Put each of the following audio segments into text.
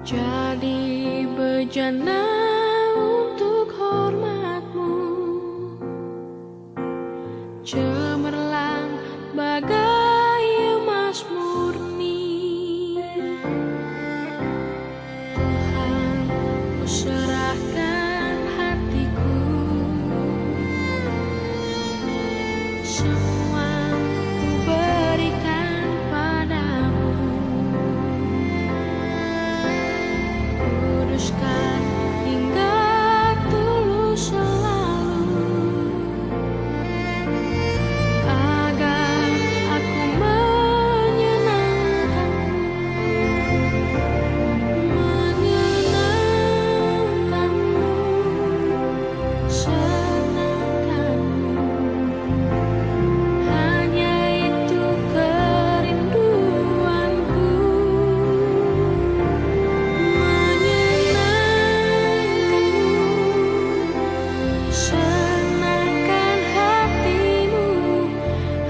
Jadi bejana untuk hormatmu, cemerlang bagai emas murni. Tuhan, ku serahkan hatiku, semua ku berikan padamu. Kuduskan hingga tulus selalu, agar aku menyenangkanmu, senangkanmu. Hanya itu kerinduanku, senangkan hatimu.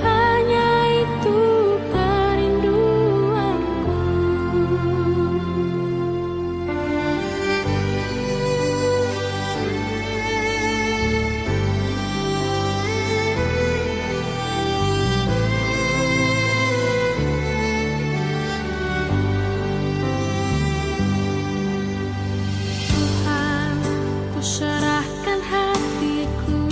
Hanya itu kerinduanku. Tuhan, ku serahkan hatiku,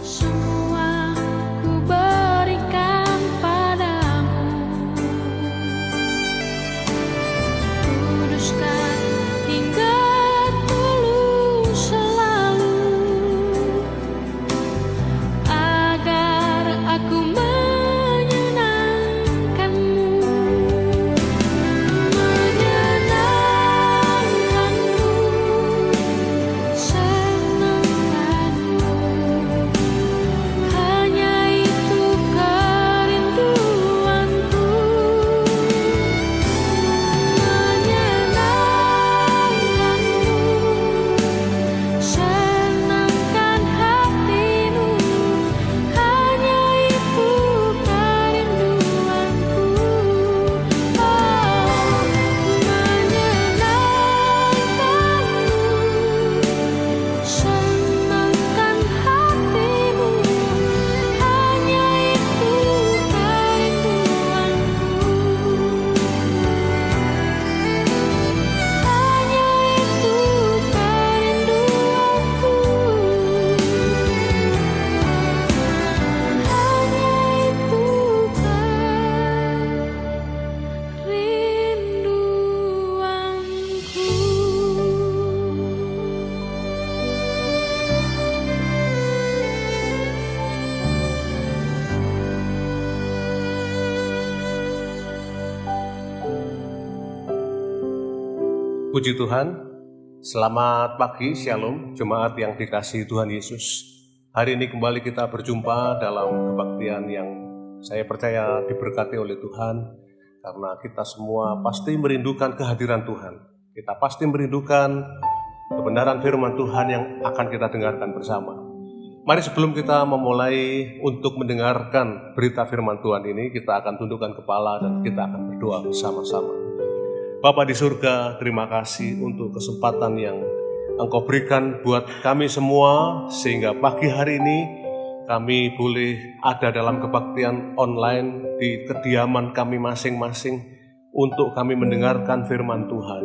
semua ku berikan padamu. Kuduskan hingga tulus selalu, agar aku menyenangkanmu, senangkanmu. Hanya itu kerinduanku, senangkan hatimu. Hanya itu kerinduanku. Senangkan hatimu. Hanya itu kerinduanku. Hanya itu kerinduanku. Puji Tuhan, selamat pagi, shalom, jemaat yang dikasihi Tuhan Yesus. Hari ini kembali kita berjumpa dalam kebaktian yang saya percaya diberkati oleh Tuhan, karena kita semua pasti merindukan kehadiran Tuhan. Kita pasti merindukan kebenaran firman Tuhan yang akan kita dengarkan bersama. Mari sebelum kita memulai untuk mendengarkan berita firman Tuhan ini, kita akan tundukkan kepala dan kita akan berdoa bersama-sama. Bapa di surga, terima kasih untuk kesempatan yang Engkau berikan buat kami semua, sehingga pagi hari ini kami boleh ada dalam kebaktian online di kediaman kami masing-masing untuk kami mendengarkan firman Tuhan.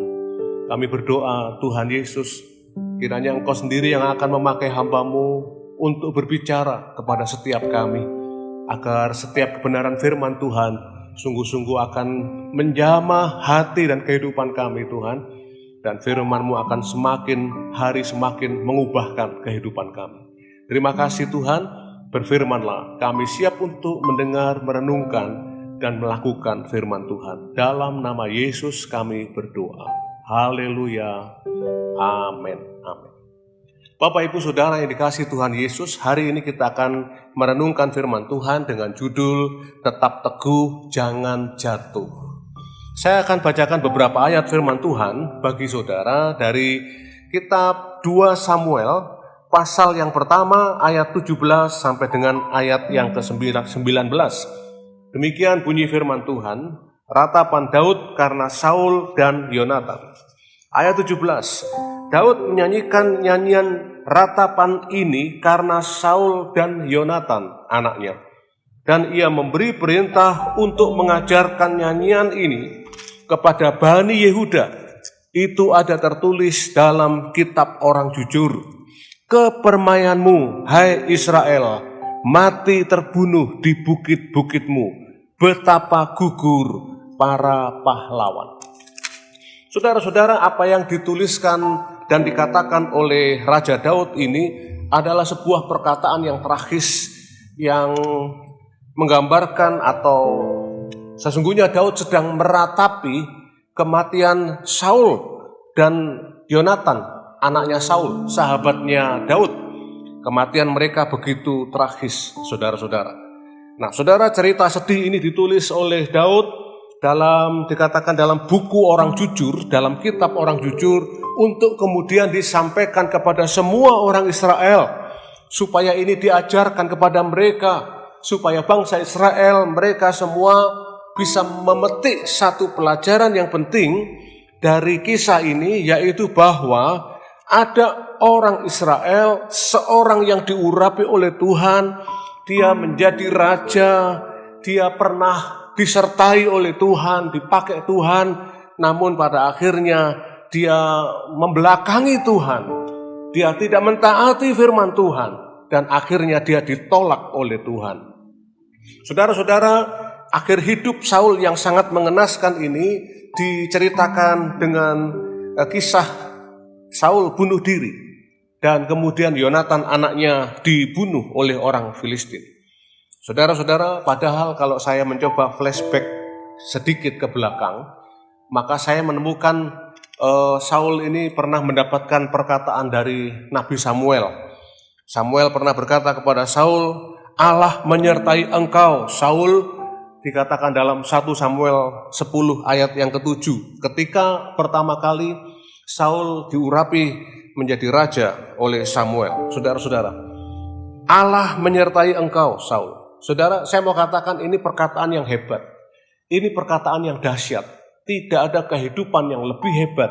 Kami berdoa, Tuhan Yesus, kiranya Engkau sendiri yang akan memakai hamba-Mu untuk berbicara kepada setiap kami, agar setiap kebenaran firman Tuhan sungguh-sungguh akan menjamah hati dan kehidupan kami, Tuhan, dan firman-Mu akan semakin hari semakin mengubahkan kehidupan kami. Terima kasih Tuhan, berfirmanlah, kami siap untuk mendengar, merenungkan, dan melakukan firman Tuhan. Dalam nama Yesus kami berdoa. Haleluya. Amin. Amin. Bapak, Ibu, Saudara yang dikasihi Tuhan Yesus, hari ini kita akan merenungkan firman Tuhan dengan judul Tetap Teguh, Jangan Jatuh. Saya akan bacakan beberapa ayat firman Tuhan bagi saudara dari kitab 2 Samuel, pasal yang pertama ayat 17 sampai dengan ayat yang ke-19. Demikian bunyi firman Tuhan, ratapan Daud karena Saul dan Yonatan. Ayat 17, Daud menyanyikan nyanyian ratapan ini karena Saul dan Yonatan anaknya. Dan ia memberi perintah untuk mengajarkan nyanyian ini kepada Bani Yehuda. Itu ada tertulis dalam kitab orang jujur. Kepermayanmu, hai Israel, mati terbunuh di bukit-bukitmu, betapa gugur para pahlawan. Saudara-saudara, apa yang dituliskan dan dikatakan oleh Raja Daud ini adalah sebuah perkataan yang tragis yang menggambarkan atau sesungguhnya Daud sedang meratapi kematian Saul dan Yonatan, anaknya Saul, sahabatnya Daud. Kematian mereka begitu tragis, saudara-saudara. Nah, saudara, cerita sedih ini ditulis oleh Daud dikatakan dalam buku orang jujur, dalam kitab orang jujur, untuk kemudian disampaikan kepada semua orang Israel, supaya ini diajarkan kepada mereka, supaya bangsa Israel, mereka semua bisa memetik satu pelajaran yang penting dari kisah ini, yaitu bahwa ada orang Israel, seorang yang diurapi oleh Tuhan, dia menjadi raja, dia pernah disertai oleh Tuhan, dipakai Tuhan, namun pada akhirnya dia membelakangi Tuhan. Dia tidak mentaati firman Tuhan dan akhirnya dia ditolak oleh Tuhan. Saudara-saudara, akhir hidup Saul yang sangat mengenaskan ini diceritakan dengan kisah Saul bunuh diri dan kemudian Yonatan anaknya dibunuh oleh orang Filistin. Saudara-saudara, padahal kalau saya mencoba flashback sedikit ke belakang, maka saya menemukan Saul ini pernah mendapatkan perkataan dari Nabi Samuel. Samuel pernah berkata kepada Saul, Allah menyertai engkau, Saul, dikatakan dalam 1 Samuel 10 ayat yang ke-7. Ketika pertama kali Saul diurapi menjadi raja oleh Samuel. Saudara-saudara, Allah menyertai engkau, Saul. Saudara, saya mau katakan ini perkataan yang hebat. Ini perkataan yang dahsyat. Tidak ada kehidupan yang lebih hebat.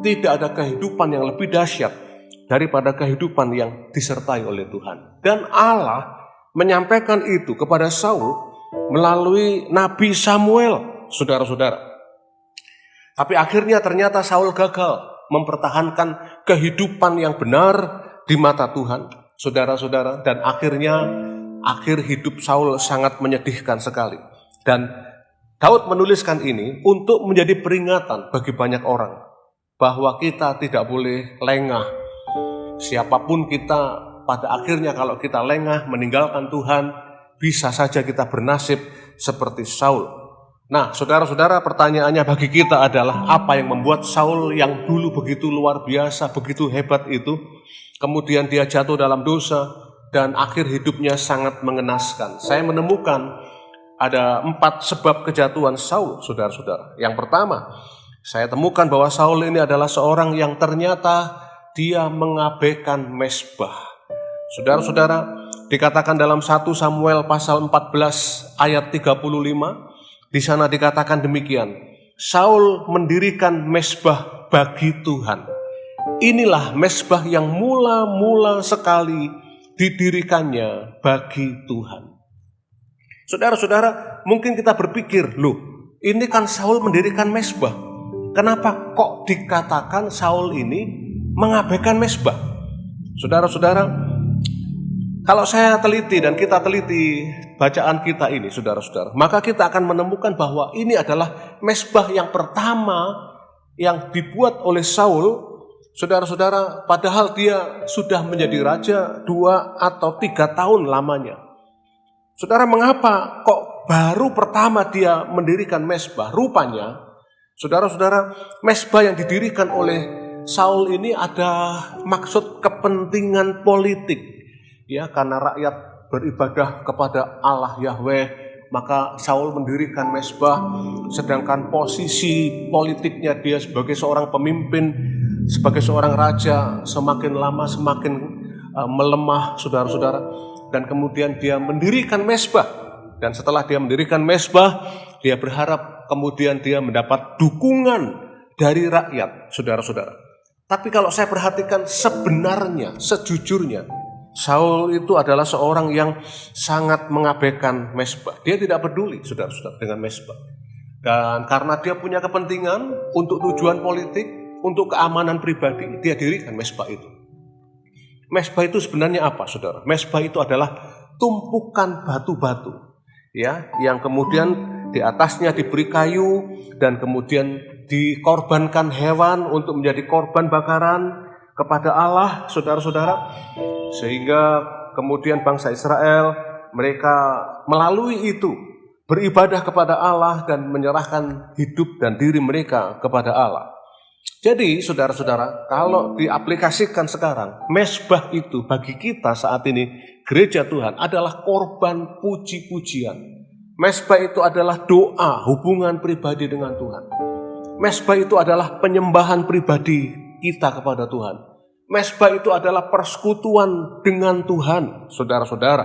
Tidak ada kehidupan yang lebih dahsyat daripada kehidupan yang disertai oleh Tuhan. Dan Allah menyampaikan itu kepada Saul melalui Nabi Samuel, saudara-saudara. Tapi akhirnya ternyata Saul gagal mempertahankan kehidupan yang benar di mata Tuhan, saudara-saudara. Dan akhir hidup Saul sangat menyedihkan sekali. Dan Daud menuliskan ini untuk menjadi peringatan bagi banyak orang bahwa kita tidak boleh lengah. Siapapun kita, pada akhirnya kalau kita lengah meninggalkan Tuhan, bisa saja kita bernasib seperti Saul. Nah, saudara-saudara, pertanyaannya bagi kita adalah apa yang membuat Saul yang dulu begitu luar biasa, begitu hebat itu, kemudian dia jatuh dalam dosa, dan akhir hidupnya sangat mengenaskan. Saya menemukan ada 4 sebab kejatuhan Saul, saudara-saudara. Yang pertama, saya temukan bahwa Saul ini adalah seorang yang ternyata dia mengabaikan mezbah. Saudara-saudara, dikatakan dalam 1 Samuel pasal 14 ayat 35, di sana dikatakan demikian, Saul mendirikan mezbah bagi Tuhan. Inilah mezbah yang mula-mula sekali didirikannya bagi Tuhan. Saudara-saudara, mungkin kita berpikir, loh, ini kan Saul mendirikan mezbah. Kenapa kok dikatakan Saul ini mengabaikan mezbah? Saudara-saudara, kalau saya teliti dan kita teliti bacaan kita ini, saudara-saudara, maka kita akan menemukan bahwa ini adalah mezbah yang pertama yang dibuat oleh Saul. Saudara-saudara, padahal dia sudah menjadi raja 2 atau 3 tahun lamanya. Saudara, mengapa kok baru pertama dia mendirikan mezbah? Rupanya, saudara-saudara, mezbah yang didirikan oleh Saul ini ada maksud kepentingan politik. Ya, karena rakyat beribadah kepada Allah Yahweh, maka Saul mendirikan mezbah, sedangkan posisi politiknya dia sebagai seorang pemimpin, sebagai seorang raja, semakin lama semakin melemah, saudara-saudara. Dan kemudian dia mendirikan mezbah. Dan setelah dia mendirikan mezbah, dia berharap kemudian dia mendapat dukungan dari rakyat, saudara-saudara. Tapi kalau saya perhatikan sebenarnya, sejujurnya, Saul itu adalah seorang yang sangat mengabaikan mezbah. Dia tidak peduli, saudara-saudara, dengan mezbah. Dan karena dia punya kepentingan untuk tujuan politik, untuk keamanan pribadi, dia dirikan mezbah itu. Mezbah itu sebenarnya apa, saudara? Mezbah itu adalah tumpukan batu-batu, ya, yang kemudian di atasnya diberi kayu dan kemudian dikorbankan hewan untuk menjadi korban bakaran kepada Allah, saudara-saudara. Sehingga kemudian bangsa Israel, mereka melalui itu beribadah kepada Allah dan menyerahkan hidup dan diri mereka kepada Allah. Jadi saudara-saudara, kalau diaplikasikan sekarang, mezbah itu bagi kita saat ini, gereja Tuhan, adalah korban puji-pujian. Mezbah itu adalah doa, hubungan pribadi dengan Tuhan. Mezbah itu adalah penyembahan pribadi kita kepada Tuhan. Mezbah itu adalah persekutuan dengan Tuhan, saudara-saudara.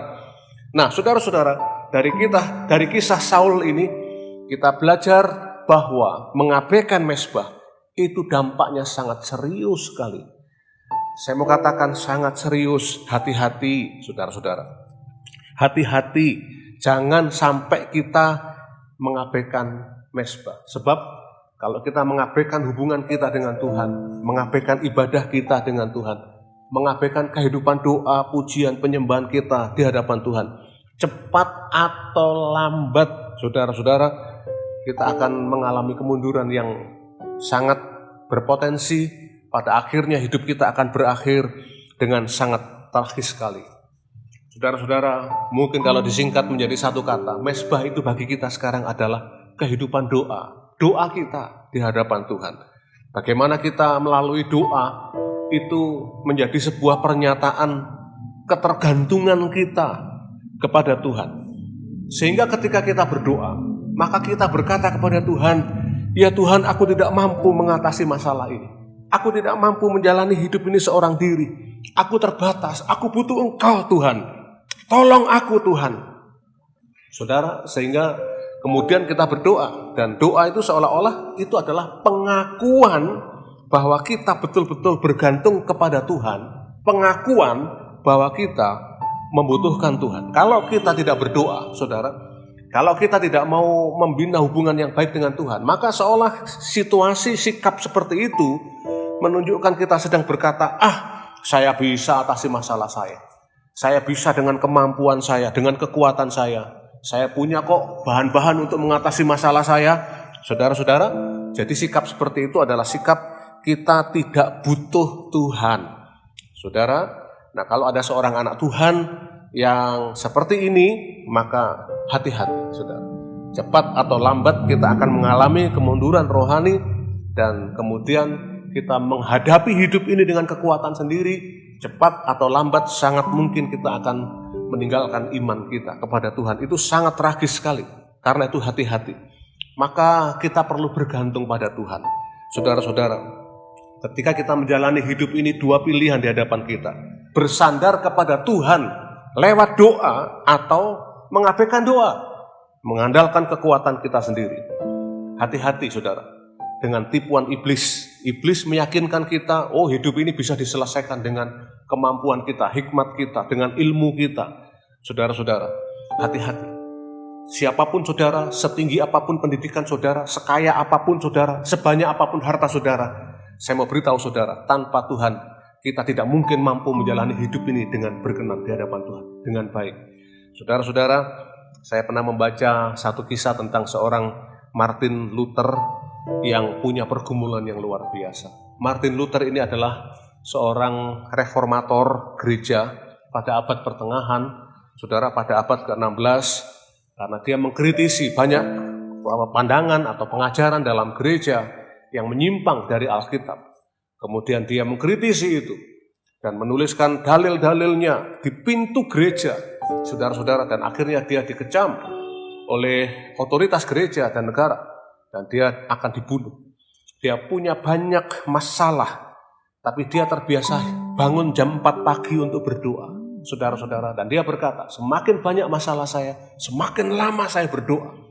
Nah, saudara-saudara, dari kisah Saul ini, kita belajar bahwa mengabaikan mezbah itu dampaknya sangat serius sekali. Saya mau katakan sangat serius. Hati-hati, saudara-saudara. Hati-hati, jangan sampai kita mengabaikan mezbah. Sebab kalau kita mengabaikan hubungan kita dengan Tuhan, mengabaikan ibadah kita dengan Tuhan, mengabaikan kehidupan doa, pujian, penyembahan kita di hadapan Tuhan, cepat atau lambat, saudara-saudara, kita akan mengalami kemunduran yang sangat berpotensi. Pada akhirnya hidup kita akan berakhir dengan sangat tragis sekali. Saudara-saudara, mungkin kalau disingkat menjadi satu kata, mezbah itu bagi kita sekarang adalah kehidupan doa. Doa kita di hadapan Tuhan. Bagaimana kita melalui doa itu menjadi sebuah pernyataan ketergantungan kita kepada Tuhan. Sehingga ketika kita berdoa, maka kita berkata kepada Tuhan, ya Tuhan, aku tidak mampu mengatasi masalah ini. Aku tidak mampu menjalani hidup ini seorang diri. Aku terbatas, aku butuh Engkau Tuhan. Tolong aku Tuhan. Saudara, sehingga kemudian kita berdoa. Dan doa itu seolah-olah itu adalah pengakuan bahwa kita betul-betul bergantung kepada Tuhan. Pengakuan bahwa kita membutuhkan Tuhan. Kalau kita tidak berdoa, saudara, kalau kita tidak mau membina hubungan yang baik dengan Tuhan, maka seolah situasi, sikap seperti itu menunjukkan kita sedang berkata, saya bisa atasi masalah saya. Saya bisa dengan kemampuan saya, dengan kekuatan saya. Saya punya kok bahan-bahan untuk mengatasi masalah saya. Saudara-saudara, jadi sikap seperti itu adalah sikap kita tidak butuh Tuhan. Saudara, nah kalau ada seorang anak Tuhan yang seperti ini, maka hati-hati, saudara. Cepat atau lambat kita akan mengalami kemunduran rohani dan kemudian kita menghadapi hidup ini dengan kekuatan sendiri. Cepat atau lambat sangat mungkin kita akan meninggalkan iman kita kepada Tuhan. Itu sangat tragis sekali. Karena itu hati-hati. Maka kita perlu bergantung pada Tuhan. Saudara-saudara, ketika kita menjalani hidup ini, dua pilihan di hadapan kita. Bersandar kepada Tuhan lewat doa atau mengabaikan doa, mengandalkan kekuatan kita sendiri. Hati-hati, saudara, dengan tipuan iblis. Iblis meyakinkan kita, hidup ini bisa diselesaikan dengan kemampuan kita, hikmat kita, dengan ilmu kita. Saudara-saudara, hati-hati. Siapapun saudara, setinggi apapun pendidikan saudara, sekaya apapun saudara, sebanyak apapun harta saudara, saya mau beritahu saudara, tanpa Tuhan kita tidak mungkin mampu menjalani hidup ini dengan berkenan di hadapan Tuhan, dengan baik. Saudara-saudara, saya pernah membaca satu kisah tentang seorang Martin Luther yang punya pergumulan yang luar biasa. Martin Luther ini adalah seorang reformator gereja pada abad pertengahan, saudara, pada abad ke-16, karena dia mengkritisi banyak pandangan atau pengajaran dalam gereja yang menyimpang dari Alkitab. Kemudian dia mengkritisi itu dan menuliskan dalil-dalilnya di pintu gereja, saudara-saudara, dan akhirnya dia dikecam oleh otoritas gereja dan negara, dan dia akan dibunuh. Dia punya banyak masalah, tapi dia terbiasa bangun jam 4 pagi untuk berdoa, saudara-saudara. Dan dia berkata, semakin banyak masalah saya, semakin lama saya berdoa.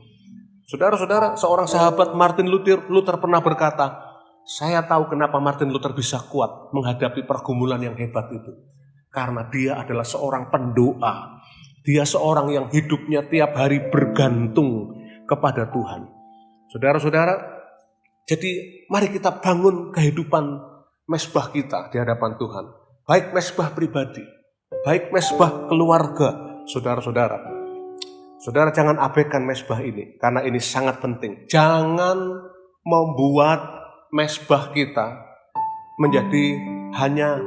Saudara-saudara, seorang sahabat Martin Luther pernah berkata, saya tahu kenapa Martin Luther bisa kuat menghadapi pergumulan yang hebat itu. Karena dia adalah seorang pendoa. Dia seorang yang hidupnya tiap hari bergantung kepada Tuhan. Saudara-saudara, jadi mari kita bangun kehidupan mesbah kita di hadapan Tuhan. Baik mesbah pribadi, baik mesbah keluarga, saudara-saudara. Saudara jangan abaikan mesbah ini, karena ini sangat penting. Jangan membuat mesbah kita menjadi hanya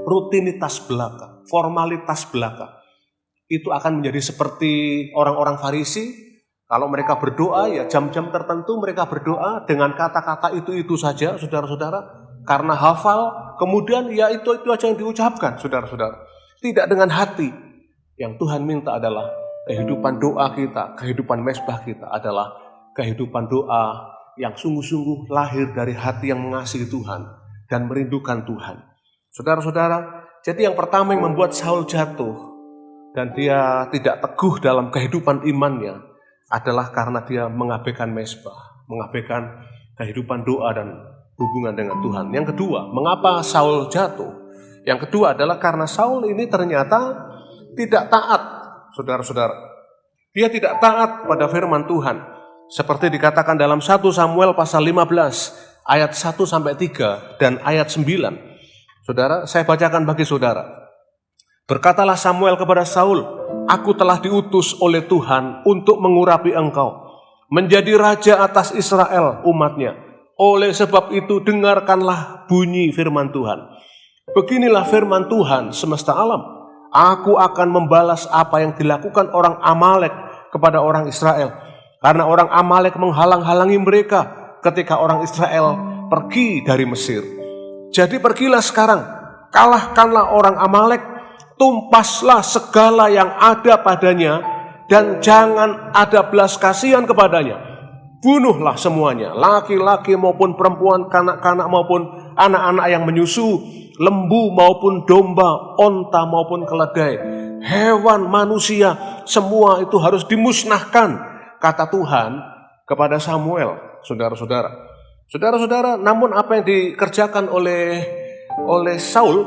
rutinitas belaka, formalitas belaka. Itu akan menjadi seperti orang-orang Farisi. Kalau mereka berdoa, ya jam-jam tertentu mereka berdoa dengan kata-kata itu saja, saudara-saudara. Karena hafal, kemudian ya itu aja yang diucapkan, saudara-saudara. Tidak dengan hati. Yang Tuhan minta adalah kehidupan doa kita, kehidupan mesbah kita adalah kehidupan doa yang sungguh-sungguh lahir dari hati yang mengasihi Tuhan dan merindukan Tuhan. Saudara-saudara, jadi yang pertama yang membuat Saul jatuh dan dia tidak teguh dalam kehidupan imannya adalah karena dia mengabaikan mesbah, mengabaikan kehidupan doa dan hubungan dengan Tuhan. Yang kedua, mengapa Saul jatuh? Yang kedua adalah karena Saul ini ternyata tidak taat, saudara-saudara. Dia tidak taat pada firman Tuhan. Seperti dikatakan dalam 1 Samuel pasal 15 ayat 1-3 dan ayat 9. Saudara, saya bacakan bagi saudara. Berkatalah Samuel kepada Saul, aku telah diutus oleh Tuhan untuk mengurapi engkau, menjadi raja atas Israel umatnya. Oleh sebab itu dengarkanlah bunyi firman Tuhan. Beginilah firman Tuhan semesta alam. Aku akan membalas apa yang dilakukan orang Amalek kepada orang Israel. Karena orang Amalek menghalang-halangi mereka ketika orang Israel pergi dari Mesir. Jadi pergilah sekarang, kalahkanlah orang Amalek, tumpaslah segala yang ada padanya, dan jangan ada belas kasihan kepadanya. Bunuhlah semuanya, laki-laki maupun perempuan, kanak-kanak maupun anak-anak yang menyusu, lembu maupun domba, onta maupun keledai, hewan, manusia, semua itu harus dimusnahkan, kata Tuhan kepada Samuel, saudara-saudara. Saudara-saudara, namun apa yang dikerjakan oleh Saul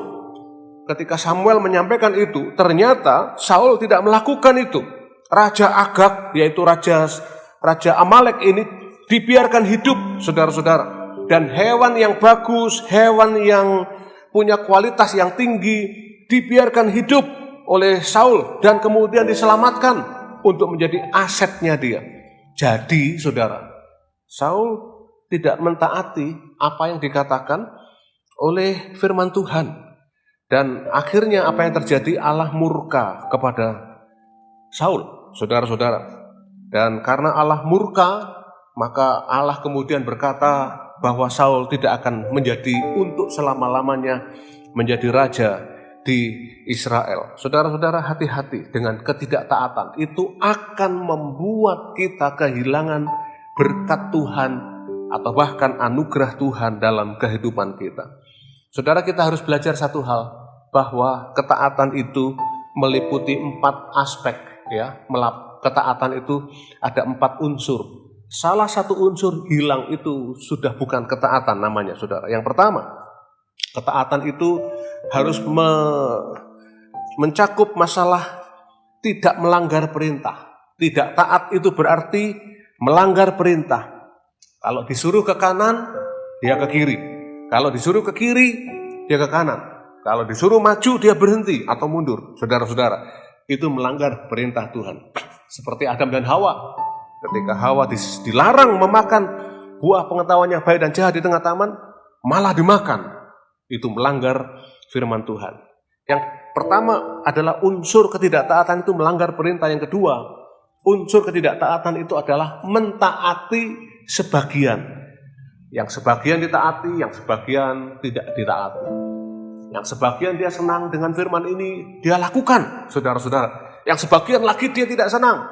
ketika Samuel menyampaikan itu, ternyata Saul tidak melakukan itu. Raja Agag, yaitu Raja Amalek ini dibiarkan hidup, saudara-saudara. Dan hewan yang bagus, hewan yang punya kualitas yang tinggi, dibiarkan hidup oleh Saul dan kemudian diselamatkan untuk menjadi asetnya dia. Jadi, saudara, Saul tidak mentaati apa yang dikatakan oleh firman Tuhan. Dan akhirnya apa yang terjadi? Allah murka kepada Saul, saudara-saudara. Dan karena Allah murka, maka Allah kemudian berkata bahwa Saul tidak akan menjadi untuk selama-lamanya menjadi raja di Israel. Saudara-saudara, hati-hati dengan ketidaktaatan. Itu akan membuat kita kehilangan berkat Tuhan atau bahkan anugerah Tuhan dalam kehidupan kita. Saudara, kita harus belajar satu hal, bahwa ketaatan itu meliputi 4 aspek, ya. Ketaatan itu ada 4 unsur. Salah satu unsur hilang itu sudah bukan ketaatan namanya, saudara. Yang pertama, ketaatan itu harus mencakup masalah tidak melanggar perintah. Tidak taat itu berarti melanggar perintah. Kalau disuruh ke kanan, dia ke kiri. Kalau disuruh ke kiri, dia ke kanan. Kalau disuruh maju, dia berhenti atau mundur. Saudara-saudara, itu melanggar perintah Tuhan. Seperti Adam dan Hawa. Ketika Hawa dilarang memakan buah pengetahuan yang baik dan jahat di tengah taman, malah dimakan. Itu melanggar firman Tuhan. Yang pertama adalah unsur ketidaktaatan itu melanggar perintah. Yang kedua, unsur ketidaktaatan itu adalah mentaati sebagian. Yang sebagian ditaati, yang sebagian tidak ditaati. Yang sebagian dia senang dengan firman ini, dia lakukan, saudara-saudara. Yang sebagian lagi dia tidak senang,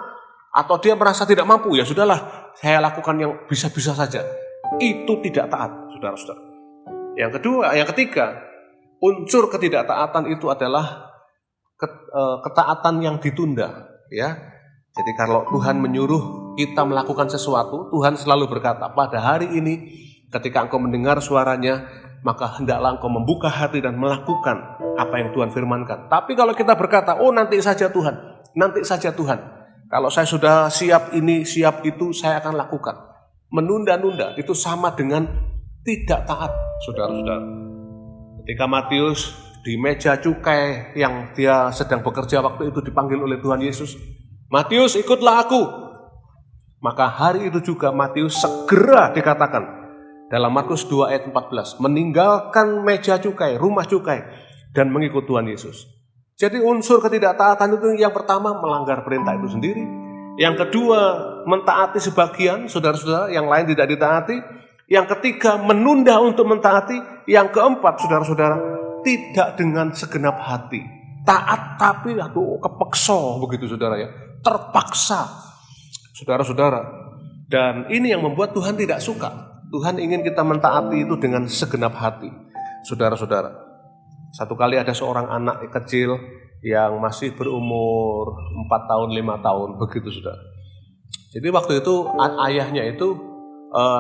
atau dia merasa tidak mampu, ya sudahlah, saya lakukan yang bisa-bisa saja. Itu tidak taat, saudara-saudara. Yang ketiga, unsur ketidaktaatan itu adalah ketaatan yang ditunda, ya. Jadi kalau Tuhan menyuruh kita melakukan sesuatu, Tuhan selalu berkata, pada hari ini ketika engkau mendengar suaranya, maka hendaklah engkau membuka hati dan melakukan apa yang Tuhan firmankan. Tapi kalau kita berkata, oh nanti saja Tuhan, nanti saja Tuhan, kalau saya sudah siap ini, siap itu, saya akan lakukan. Menunda-nunda itu sama dengan tidak taat, saudara-saudara. Ketika Matius di meja cukai yang dia sedang bekerja waktu itu dipanggil oleh Tuhan Yesus, Matius ikutlah aku. Maka hari itu juga Matius segera dikatakan dalam Markus 2 ayat 14, meninggalkan meja cukai, rumah cukai, dan mengikut Tuhan Yesus. Jadi unsur ketidaktaatan itu yang pertama melanggar perintah itu sendiri. Yang kedua mentaati sebagian, saudara-saudara, yang lain tidak ditaati. Yang ketiga menunda untuk mentaati. Yang keempat, saudara-saudara, tidak dengan segenap hati. Taat tapi kepeksa begitu saudara ya. Terpaksa. Saudara-saudara. Dan ini yang membuat Tuhan tidak suka. Tuhan ingin kita mentaati itu dengan segenap hati. Saudara-saudara. Satu kali ada seorang anak kecil yang masih berumur 4 tahun, 5 tahun begitu saudara. Jadi waktu itu ayahnya itu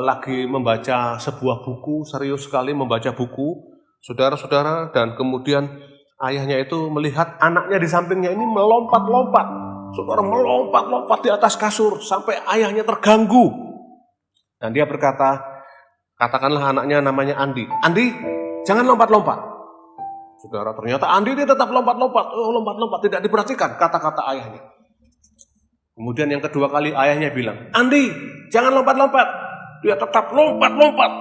lagi membaca sebuah buku, serius sekali membaca buku, saudara-saudara, dan kemudian ayahnya itu melihat anaknya di sampingnya ini melompat-lompat, saudara, melompat-lompat di atas kasur sampai ayahnya terganggu. Dan dia berkata, katakanlah anaknya namanya Andi, Andi, jangan lompat-lompat. Saudara, ternyata Andi dia tetap lompat-lompat, lompat-lompat, tidak diperhatikan kata-kata ayahnya. Kemudian yang kedua kali ayahnya bilang, Andi, jangan lompat-lompat. Dia tetap lompat-lompat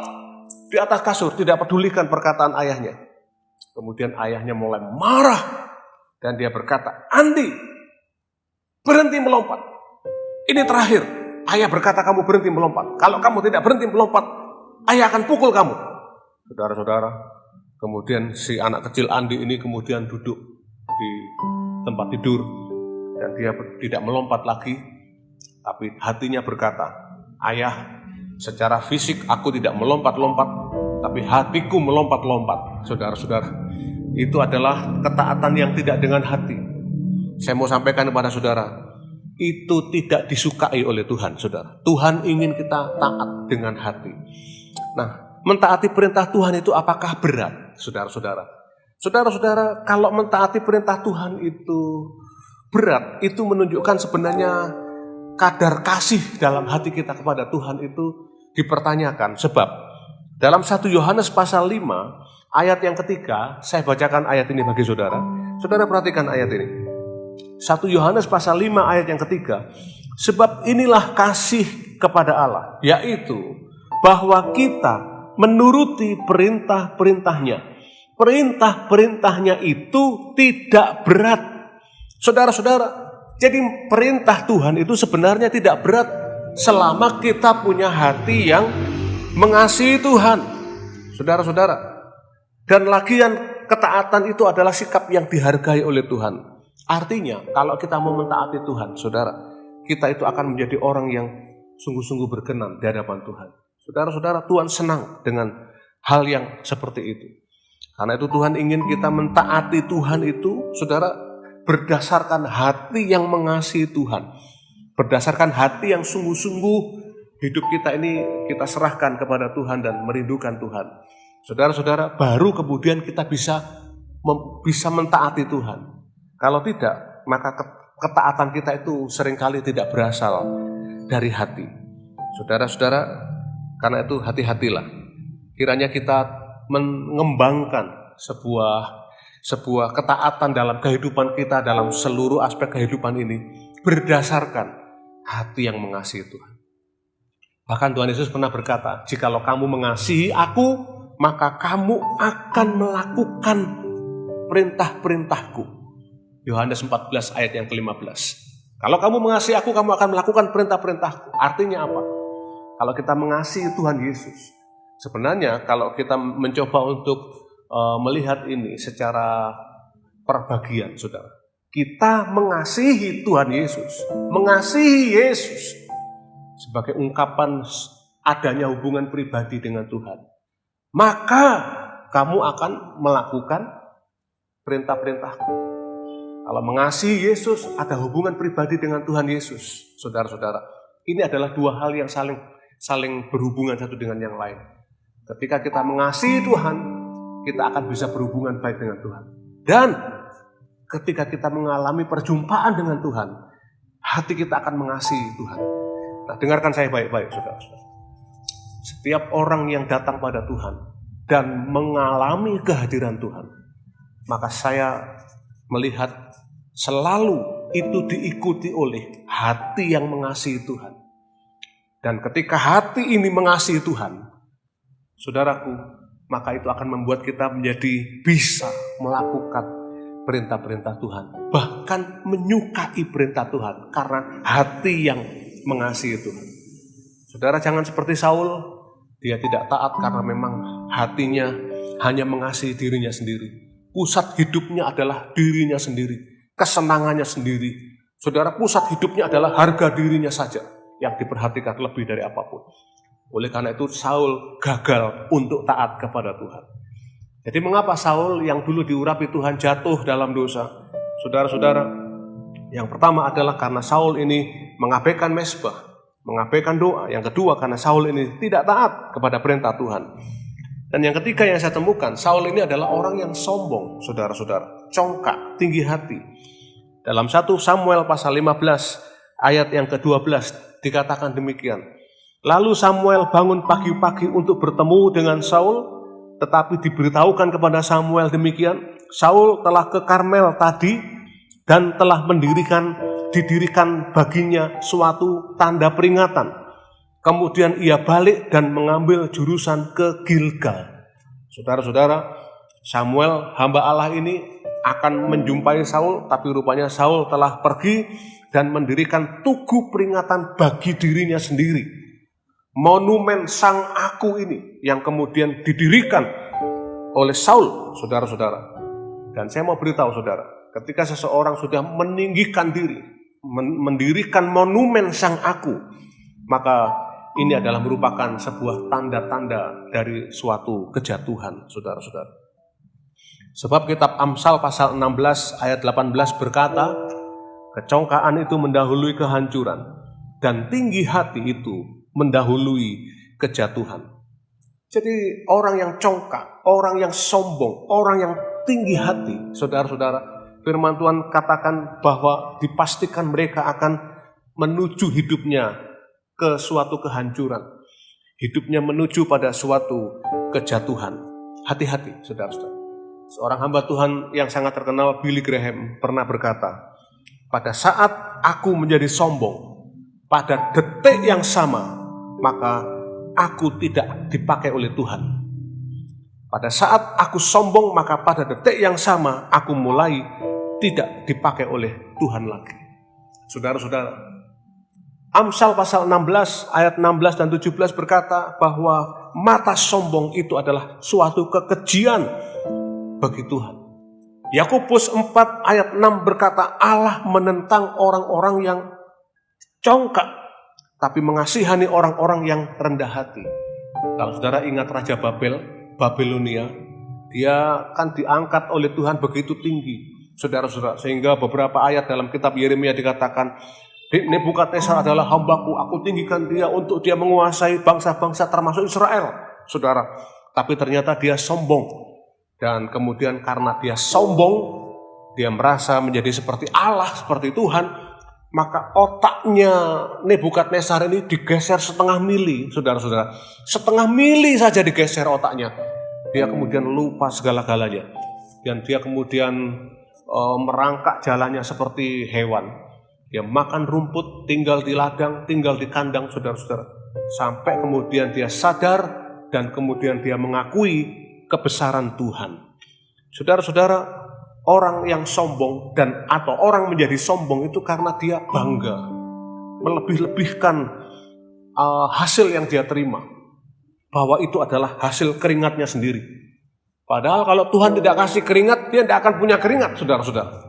di atas kasur, tidak pedulikan perkataan ayahnya. Kemudian ayahnya mulai marah dan dia berkata, Andi, berhenti melompat. Ini terakhir. Ayah berkata kamu berhenti melompat. Kalau kamu tidak berhenti melompat, ayah akan pukul kamu. Saudara-saudara, kemudian si anak kecil Andi ini kemudian duduk di tempat tidur dan dia tidak melompat lagi, tapi hatinya berkata, ayah, secara fisik aku tidak melompat-lompat, tapi hatiku melompat-lompat. Saudara-saudara, itu adalah ketaatan yang tidak dengan hati. Saya mau sampaikan kepada saudara, itu tidak disukai oleh Tuhan, saudara. Tuhan ingin kita taat dengan hati. Nah, mentaati perintah Tuhan itu apakah berat? Saudara-saudara, saudara-saudara, kalau mentaati perintah Tuhan itu berat, itu menunjukkan sebenarnya kadar kasih dalam hati kita kepada Tuhan itu dipertanyakan. Sebab dalam 1 Yohanes pasal 5 ayat yang ketiga, saya bacakan ayat ini bagi saudara. Saudara perhatikan ayat ini. 1 Yohanes pasal 5 ayat yang ketiga, sebab inilah kasih kepada Allah, yaitu bahwa kita menuruti perintah-perintahnya. Perintah-perintahnya itu tidak berat. Saudara-saudara, jadi perintah Tuhan itu sebenarnya tidak berat selama kita punya hati yang mengasihi Tuhan. Saudara-saudara, dan lagian ketaatan itu adalah sikap yang dihargai oleh Tuhan. Artinya, kalau kita mau mentaati Tuhan, saudara, kita itu akan menjadi orang yang sungguh-sungguh berkenan di hadapan Tuhan. Saudara-saudara, Tuhan senang dengan hal yang seperti itu. Karena itu Tuhan ingin kita mentaati Tuhan itu, saudara, berdasarkan hati yang mengasihi Tuhan. Berdasarkan hati yang sungguh-sungguh hidup kita ini kita serahkan kepada Tuhan dan merindukan Tuhan. Saudara-saudara, baru kemudian kita bisa mentaati Tuhan. Kalau tidak, maka ketaatan kita itu seringkali tidak berasal dari hati. Saudara-saudara, karena itu hati-hatilah. Kiranya kita mengembangkan sebuah ketaatan dalam kehidupan kita, dalam seluruh aspek kehidupan ini, berdasarkan hati yang mengasihi Tuhan. Bahkan Tuhan Yesus pernah berkata, jikalau kamu mengasihi aku, maka kamu akan melakukan perintah-perintahku. Yohanes 14 ayat yang ke-15. Kalau kamu mengasihi aku, kamu akan melakukan perintah-perintahku. Artinya apa? Kalau kita mengasihi Tuhan Yesus, sebenarnya kalau kita mencoba untuk melihat ini secara perbagian, saudara, kita mengasihi Tuhan Yesus, mengasihi Yesus sebagai ungkapan adanya hubungan pribadi dengan Tuhan, maka kamu akan melakukan perintah-perintahku. Kalau mengasihi Yesus, ada hubungan pribadi dengan Tuhan Yesus, saudara-saudara, Ini adalah dua hal yang saling berhubungan satu dengan yang lain. Ketika kita mengasihi Tuhan, kita akan bisa berhubungan baik dengan Tuhan. Dan ketika kita mengalami perjumpaan dengan Tuhan, hati kita akan mengasihi Tuhan. Nah, dengarkan saya baik-baik, saudara-saudara. Setiap orang yang datang pada Tuhan dan mengalami kehadiran Tuhan, maka saya melihat selalu itu diikuti oleh hati yang mengasihi Tuhan. Dan ketika hati ini mengasihi Tuhan, saudaraku, maka itu akan membuat kita menjadi bisa melakukan perintah-perintah Tuhan. Bahkan menyukai perintah Tuhan karena hati yang mengasihi Tuhan. Saudara, jangan seperti Saul, dia tidak taat karena memang hatinya hanya mengasihi dirinya sendiri. Pusat hidupnya adalah dirinya sendiri, kesenangannya sendiri. Saudara, pusat hidupnya adalah harga dirinya saja yang diperhatikan lebih dari apapun. Oleh karena itu Saul gagal untuk taat kepada Tuhan. Jadi mengapa Saul yang dulu diurapi Tuhan jatuh dalam dosa? Saudara-saudara, yang pertama adalah karena Saul ini mengabaikan mezbah, mengabaikan doa. Yang kedua karena Saul ini tidak taat kepada perintah Tuhan. Dan yang ketiga yang saya temukan, Saul ini adalah orang yang sombong, saudara-saudara, congkak, tinggi hati. Dalam 1 Samuel pasal 15 ayat yang ke-12 dikatakan demikian. Lalu Samuel bangun pagi-pagi untuk bertemu dengan Saul, tetapi diberitahukan kepada Samuel demikian, Saul telah ke Karmel tadi dan telah didirikan baginya suatu tanda peringatan. Kemudian ia balik dan mengambil jurusan ke Gilgal. Saudara-saudara, Samuel hamba Allah ini akan menjumpai Saul, tapi rupanya Saul telah pergi dan mendirikan tugu peringatan bagi dirinya sendiri. Monumen sang aku ini yang kemudian didirikan oleh Saul, saudara-saudara. Dan saya mau beritahu saudara, ketika seseorang sudah meninggikan diri, mendirikan monumen sang aku, maka ini adalah merupakan sebuah tanda-tanda dari suatu kejatuhan, saudara-saudara. Sebab kitab Amsal pasal 16 ayat 18 berkata, kecongkaan itu mendahului kehancuran, dan tinggi hati itu mendahului kejatuhan. Jadi orang yang congkak, orang yang sombong, orang yang tinggi hati, saudara-saudara, firman Tuhan katakan bahwa dipastikan mereka akan menuju hidupnya ke suatu kehancuran. Hidupnya menuju pada suatu kejatuhan. Hati-hati, saudara-saudara. Seorang hamba Tuhan yang sangat terkenal, Billy Graham, pernah berkata, pada saat aku menjadi sombong, pada detik yang sama, maka aku tidak dipakai oleh Tuhan. Pada saat aku sombong, maka pada detik yang sama, aku mulai tidak dipakai oleh Tuhan lagi. Saudara-saudara, Amsal pasal 16 ayat 16 dan 17 berkata bahwa mata sombong itu adalah suatu kekejian bagi Tuhan. Yakobus 4 ayat 6 berkata Allah menentang orang-orang yang congkak, tapi mengasihani orang-orang yang rendah hati. Kalau saudara ingat Raja Babelonia, dia kan diangkat oleh Tuhan begitu tinggi, saudara-saudara, sehingga beberapa ayat dalam kitab Yeremia dikatakan, Nebukadnezar adalah hambaku, aku tinggikan dia untuk dia menguasai bangsa-bangsa termasuk Israel, saudara. Tapi ternyata dia sombong. Dan kemudian karena dia sombong, dia merasa menjadi seperti Allah, seperti Tuhan, maka otaknya Nebukadnezar ini digeser setengah mili, saudara-saudara. Setengah mili saja digeser otaknya. Dia kemudian lupa segala-galanya. Dan dia kemudian merangkak jalannya seperti hewan. Dia makan rumput, tinggal di ladang, tinggal di kandang, saudara-saudara. Sampai kemudian dia sadar dan kemudian dia mengakui kebesaran Tuhan. Saudara-saudara, orang yang sombong dan atau orang menjadi sombong itu karena dia bangga, melebih-lebihkan hasil yang dia terima, bahwa itu adalah hasil keringatnya sendiri. Padahal kalau Tuhan tidak kasih keringat, dia tidak akan punya keringat, saudara-saudara.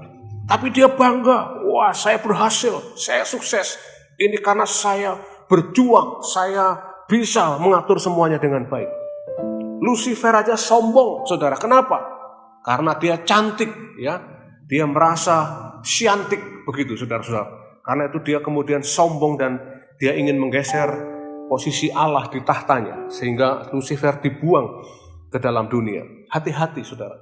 Tapi dia bangga, wah saya berhasil, saya sukses. Ini karena saya berjuang, saya bisa mengatur semuanya dengan baik. Lucifer aja sombong, saudara. Kenapa? Karena dia cantik, ya. Dia merasa syantik begitu, saudara-saudara. Karena itu dia kemudian sombong dan Dia ingin menggeser posisi Allah di tahtanya, sehingga Lucifer dibuang ke dalam dunia. Hati-hati saudara.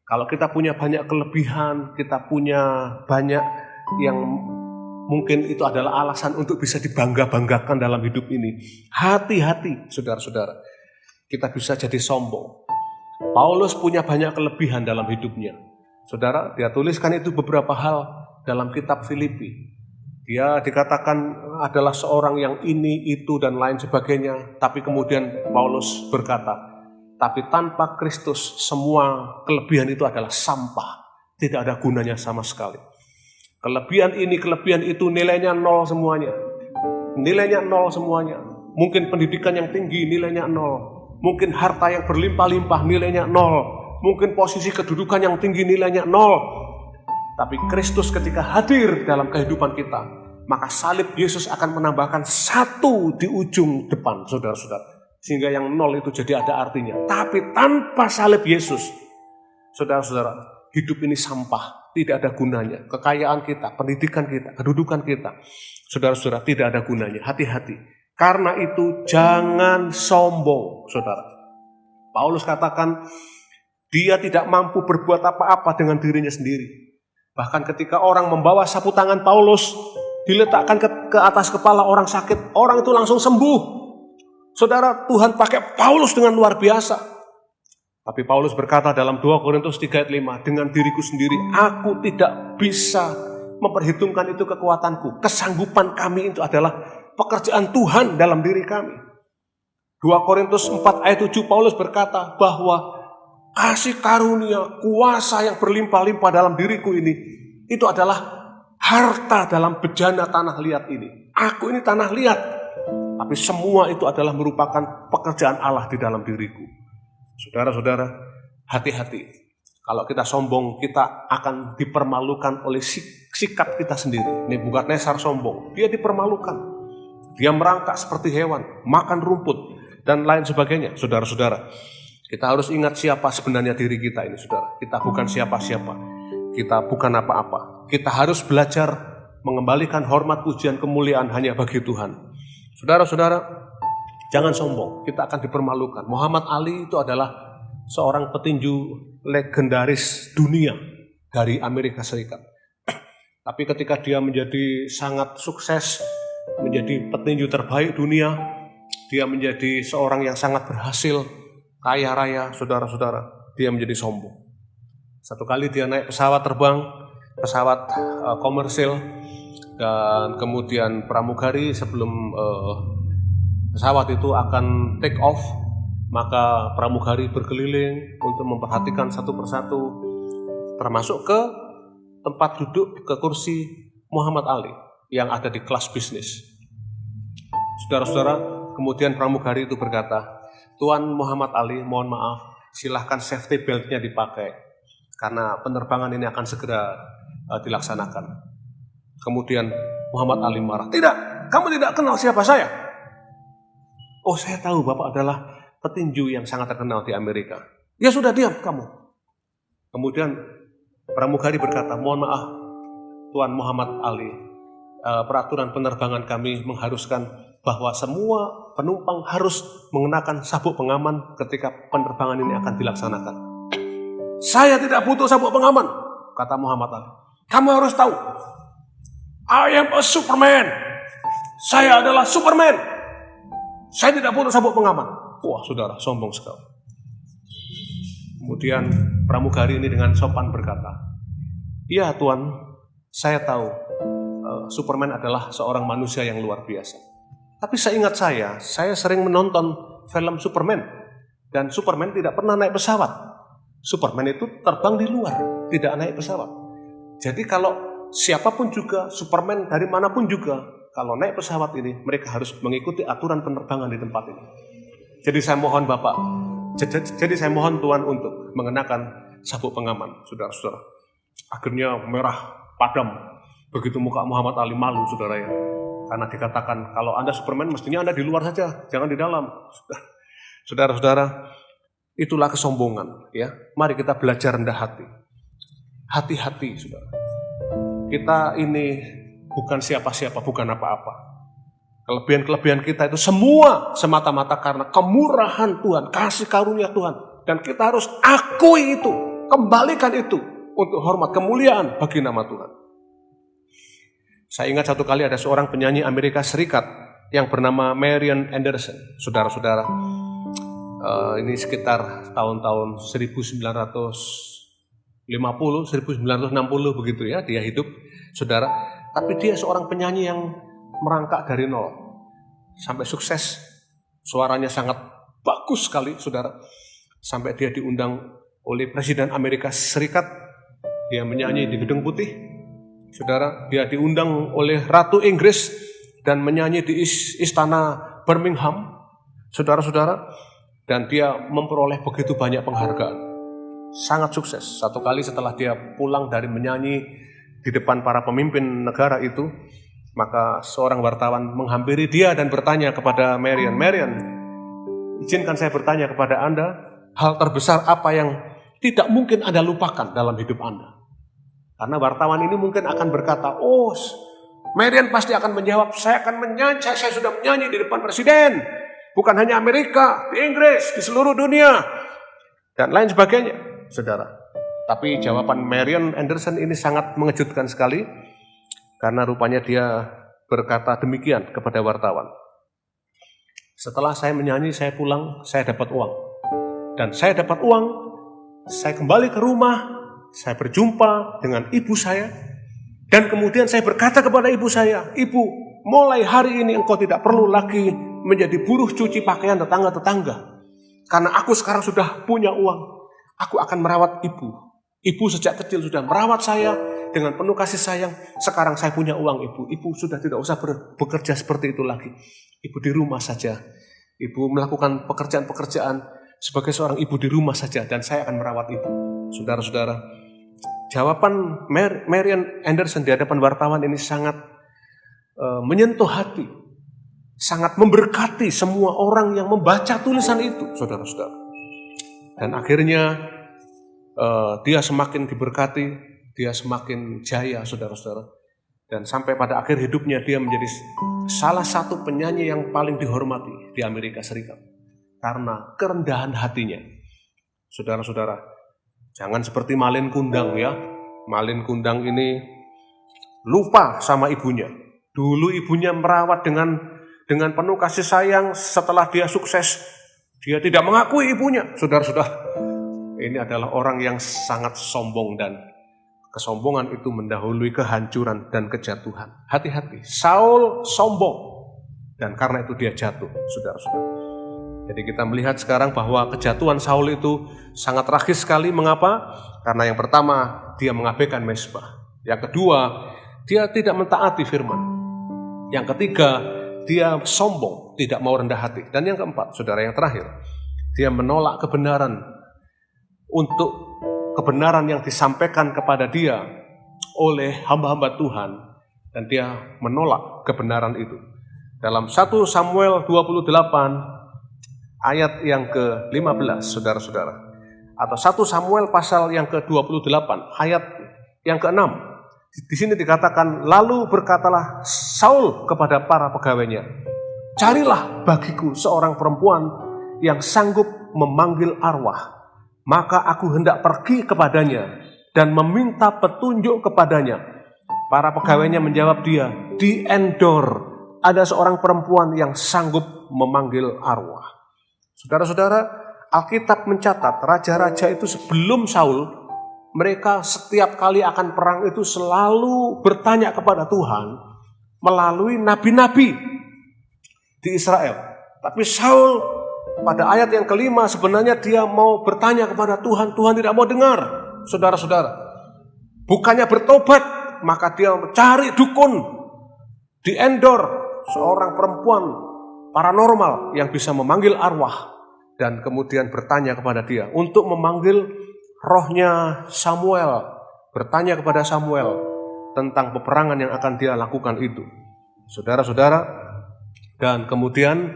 Kalau kita punya banyak kelebihan, kita punya banyak yang mungkin itu adalah alasan untuk bisa dibangga-banggakan dalam hidup ini. Hati-hati saudara-saudara. Kita bisa jadi sombong. Paulus punya banyak kelebihan dalam hidupnya. Saudara, dia tuliskan itu beberapa hal dalam kitab Filipi. Dia dikatakan adalah seorang yang ini, itu, dan lain sebagainya. Tapi kemudian Paulus berkata, tapi tanpa Kristus semua kelebihan itu adalah sampah. Tidak ada gunanya sama sekali. Kelebihan ini, kelebihan itu nilainya nol semuanya. Nilainya nol semuanya. Mungkin pendidikan yang tinggi nilainya nol. Mungkin harta yang berlimpah-limpah nilainya nol. Mungkin posisi kedudukan yang tinggi nilainya nol. Tapi Kristus ketika hadir dalam kehidupan kita, maka salib Yesus akan menambahkan satu di ujung depan, saudara-saudara. Sehingga yang nol itu jadi ada artinya. Tapi tanpa salib Yesus, saudara-saudara, hidup ini sampah. Tidak ada gunanya. Kekayaan kita, pendidikan kita, kedudukan kita, saudara-saudara, tidak ada gunanya. Hati-hati. Karena itu jangan sombong, saudara. Paulus katakan, dia tidak mampu berbuat apa-apa dengan dirinya sendiri. Bahkan ketika orang membawa sapu tangan Paulus, diletakkan ke atas kepala orang sakit, orang itu langsung sembuh. Saudara, Tuhan pakai Paulus dengan luar biasa. Tapi Paulus berkata dalam 2 Korintus 3 ayat 5, dengan diriku sendiri, aku tidak bisa memperhitungkan itu kekuatanku. Kesanggupan kami itu adalah pekerjaan Tuhan dalam diri kami. 2 Korintus 4 ayat 7, Paulus berkata bahwa kasih karunia, kuasa yang berlimpah-limpah dalam diriku ini, itu adalah harta dalam bejana tanah liat ini. Aku ini tanah liat, tapi semua itu adalah merupakan pekerjaan Allah di dalam diriku. Saudara-saudara, hati-hati. Kalau kita sombong, kita akan dipermalukan oleh sikap kita sendiri. Nebukadnezar sombong, dia dipermalukan. Dia merangkak seperti hewan, makan rumput, dan lain sebagainya. Saudara-saudara, kita harus ingat siapa sebenarnya diri kita ini, saudara. Kita bukan siapa-siapa. Kita bukan apa-apa. Kita harus belajar mengembalikan hormat, pujian, kemuliaan hanya bagi Tuhan. Saudara-saudara, jangan sombong, kita akan dipermalukan. Muhammad Ali itu adalah seorang petinju legendaris dunia dari Amerika Serikat. Tapi ketika dia menjadi sangat sukses, menjadi petinju terbaik dunia, dia menjadi seorang yang sangat berhasil, kaya raya, saudara-saudara, dia menjadi sombong. Satu kali dia naik pesawat terbang, pesawat komersil, dan kemudian pramugari sebelum pesawat itu akan take off, maka pramugari berkeliling untuk memperhatikan satu persatu, termasuk ke tempat duduk, ke kursi Muhammad Ali yang ada di kelas bisnis. Saudara-saudara, kemudian pramugari itu berkata, Tuan Muhammad Ali, mohon maaf, silahkan safety belt-nya dipakai, karena penerbangan ini akan segera dilaksanakan. Kemudian Muhammad Ali marah, tidak, kamu tidak kenal siapa saya. Oh, saya tahu Bapak adalah petinju yang sangat terkenal di Amerika. Ya sudah, diam kamu. Kemudian pramugari berkata, mohon maaf Tuan Muhammad Ali, peraturan penerbangan kami mengharuskan bahwa semua penumpang harus mengenakan sabuk pengaman ketika penerbangan ini akan dilaksanakan. Saya tidak butuh sabuk pengaman, kata Muhammad Ali. Kamu harus tahu, I am a Superman. Saya adalah Superman. Saya tidak butuh sabuk pengaman. Wah, saudara, sombong sekali. Kemudian pramugari ini dengan sopan berkata, iya Tuan, saya tahu Superman adalah seorang manusia yang luar biasa. Tapi seingat saya sering menonton film Superman. Dan Superman tidak pernah naik pesawat. Superman itu terbang di luar, tidak naik pesawat. Jadi kalau siapapun juga, Superman dari manapun juga, kalau naik pesawat ini, mereka harus mengikuti aturan penerbangan di tempat ini. Jadi saya mohon Bapak, jadi saya mohon Tuan untuk mengenakan sabuk pengaman, saudara-saudara. Akhirnya merah padam, begitu muka Muhammad Ali malu, saudara ya. Karena dikatakan, kalau Anda Superman, mestinya Anda di luar saja, jangan di dalam. Saudara-saudara, itulah kesombongan. Ya, mari kita belajar rendah hati. Hati-hati, saudara. Kita ini bukan siapa-siapa, bukan apa-apa. Kelebihan-kelebihan kita itu semua semata-mata karena kemurahan Tuhan, kasih karunia Tuhan. Dan kita harus akui itu, kembalikan itu untuk hormat kemuliaan bagi nama Tuhan. Saya ingat satu kali ada seorang penyanyi Amerika Serikat yang bernama Marian Anderson. Saudara-saudara, ini sekitar tahun-tahun 1950, 1960 begitu ya, dia hidup, saudara. Tapi dia seorang penyanyi yang merangkak dari nol sampai sukses. Suaranya sangat bagus sekali, saudara. Sampai dia diundang oleh Presiden Amerika Serikat. Dia menyanyi di Gedung Putih. Saudara, dia diundang oleh Ratu Inggris dan menyanyi di Istana Birmingham. Saudara-saudara, dan dia memperoleh begitu banyak penghargaan. Sangat sukses. Satu kali setelah dia pulang dari menyanyi di depan para pemimpin negara itu, maka seorang wartawan menghampiri dia dan bertanya kepada Marian, izinkan saya bertanya kepada Anda, hal terbesar apa yang tidak mungkin Anda lupakan dalam hidup Anda? Karena wartawan ini mungkin akan berkata, oh, Marian pasti akan menjawab, saya akan menyanyi, saya sudah menyanyi di depan presiden, bukan hanya Amerika, di Inggris, di seluruh dunia, dan lain sebagainya, saudara. Tapi jawaban Marian Anderson ini sangat mengejutkan sekali, karena rupanya dia berkata demikian kepada wartawan. Setelah saya menyanyi, saya pulang, saya dapat uang. Dan saya dapat uang, saya kembali ke rumah, saya berjumpa dengan ibu saya, dan kemudian saya berkata kepada ibu saya, Ibu, mulai hari ini engkau tidak perlu lagi menjadi buruh cuci pakaian tetangga-tetangga. Karena aku sekarang sudah punya uang, aku akan merawat ibu. Ibu sejak kecil sudah merawat saya dengan penuh kasih sayang. Sekarang saya punya uang, Ibu. Ibu sudah tidak usah bekerja seperti itu lagi. Ibu di rumah saja. Ibu melakukan pekerjaan-pekerjaan sebagai seorang ibu di rumah saja, dan saya akan merawat ibu. Saudara-saudara, jawaban Marian Anderson di hadapan wartawan ini sangat menyentuh hati, sangat memberkati semua orang yang membaca tulisan itu, saudara-saudara. Dan akhirnya dia semakin diberkati, dia semakin jaya, saudara-saudara. Dan sampai pada akhir hidupnya dia menjadi salah satu penyanyi yang paling dihormati di Amerika Serikat. Karena kerendahan hatinya. Saudara-saudara, jangan seperti Malin Kundang ya. Malin Kundang ini lupa sama ibunya. Dulu ibunya merawat dengan penuh kasih sayang. Setelah dia sukses, dia tidak mengakui ibunya. Saudara-saudara, ini adalah orang yang sangat sombong, dan kesombongan itu mendahului kehancuran dan kejatuhan. Hati-hati, Saul sombong, dan karena itu dia jatuh, saudara-saudara. Jadi kita melihat sekarang bahwa kejatuhan Saul itu sangat tragis sekali. Mengapa? Karena yang pertama, dia mengabaikan mezbah. Yang kedua, dia tidak mentaati firman. Yang ketiga, dia sombong, tidak mau rendah hati. Dan yang keempat, saudara, yang terakhir, dia menolak kebenaran untuk kebenaran yang disampaikan kepada dia oleh hamba-hamba Tuhan, dan dia menolak kebenaran itu. Dalam 1 Samuel 28 ayat yang ke-15, saudara-saudara, atau 1 Samuel pasal yang ke-28 ayat yang ke-6, di sini dikatakan, lalu berkatalah Saul kepada para pegawainya, carilah bagiku seorang perempuan yang sanggup memanggil arwah, maka aku hendak pergi kepadanya dan meminta petunjuk kepadanya. Para pegawainya menjawab dia, di Endor ada seorang perempuan yang sanggup memanggil arwah. Saudara-saudara, Alkitab mencatat raja-raja itu sebelum Saul, mereka setiap kali akan perang itu selalu bertanya kepada Tuhan melalui nabi-nabi di Israel. Tapi Saul pada ayat yang kelima sebenarnya dia mau bertanya kepada Tuhan, Tuhan tidak mau dengar, saudara-saudara. Bukannya bertobat, maka dia mencari dukun di Endor, seorang perempuan paranormal yang bisa memanggil arwah, dan kemudian bertanya kepada dia untuk memanggil rohnya Samuel, bertanya kepada Samuel tentang peperangan yang akan dia lakukan itu, saudara-saudara. Dan kemudian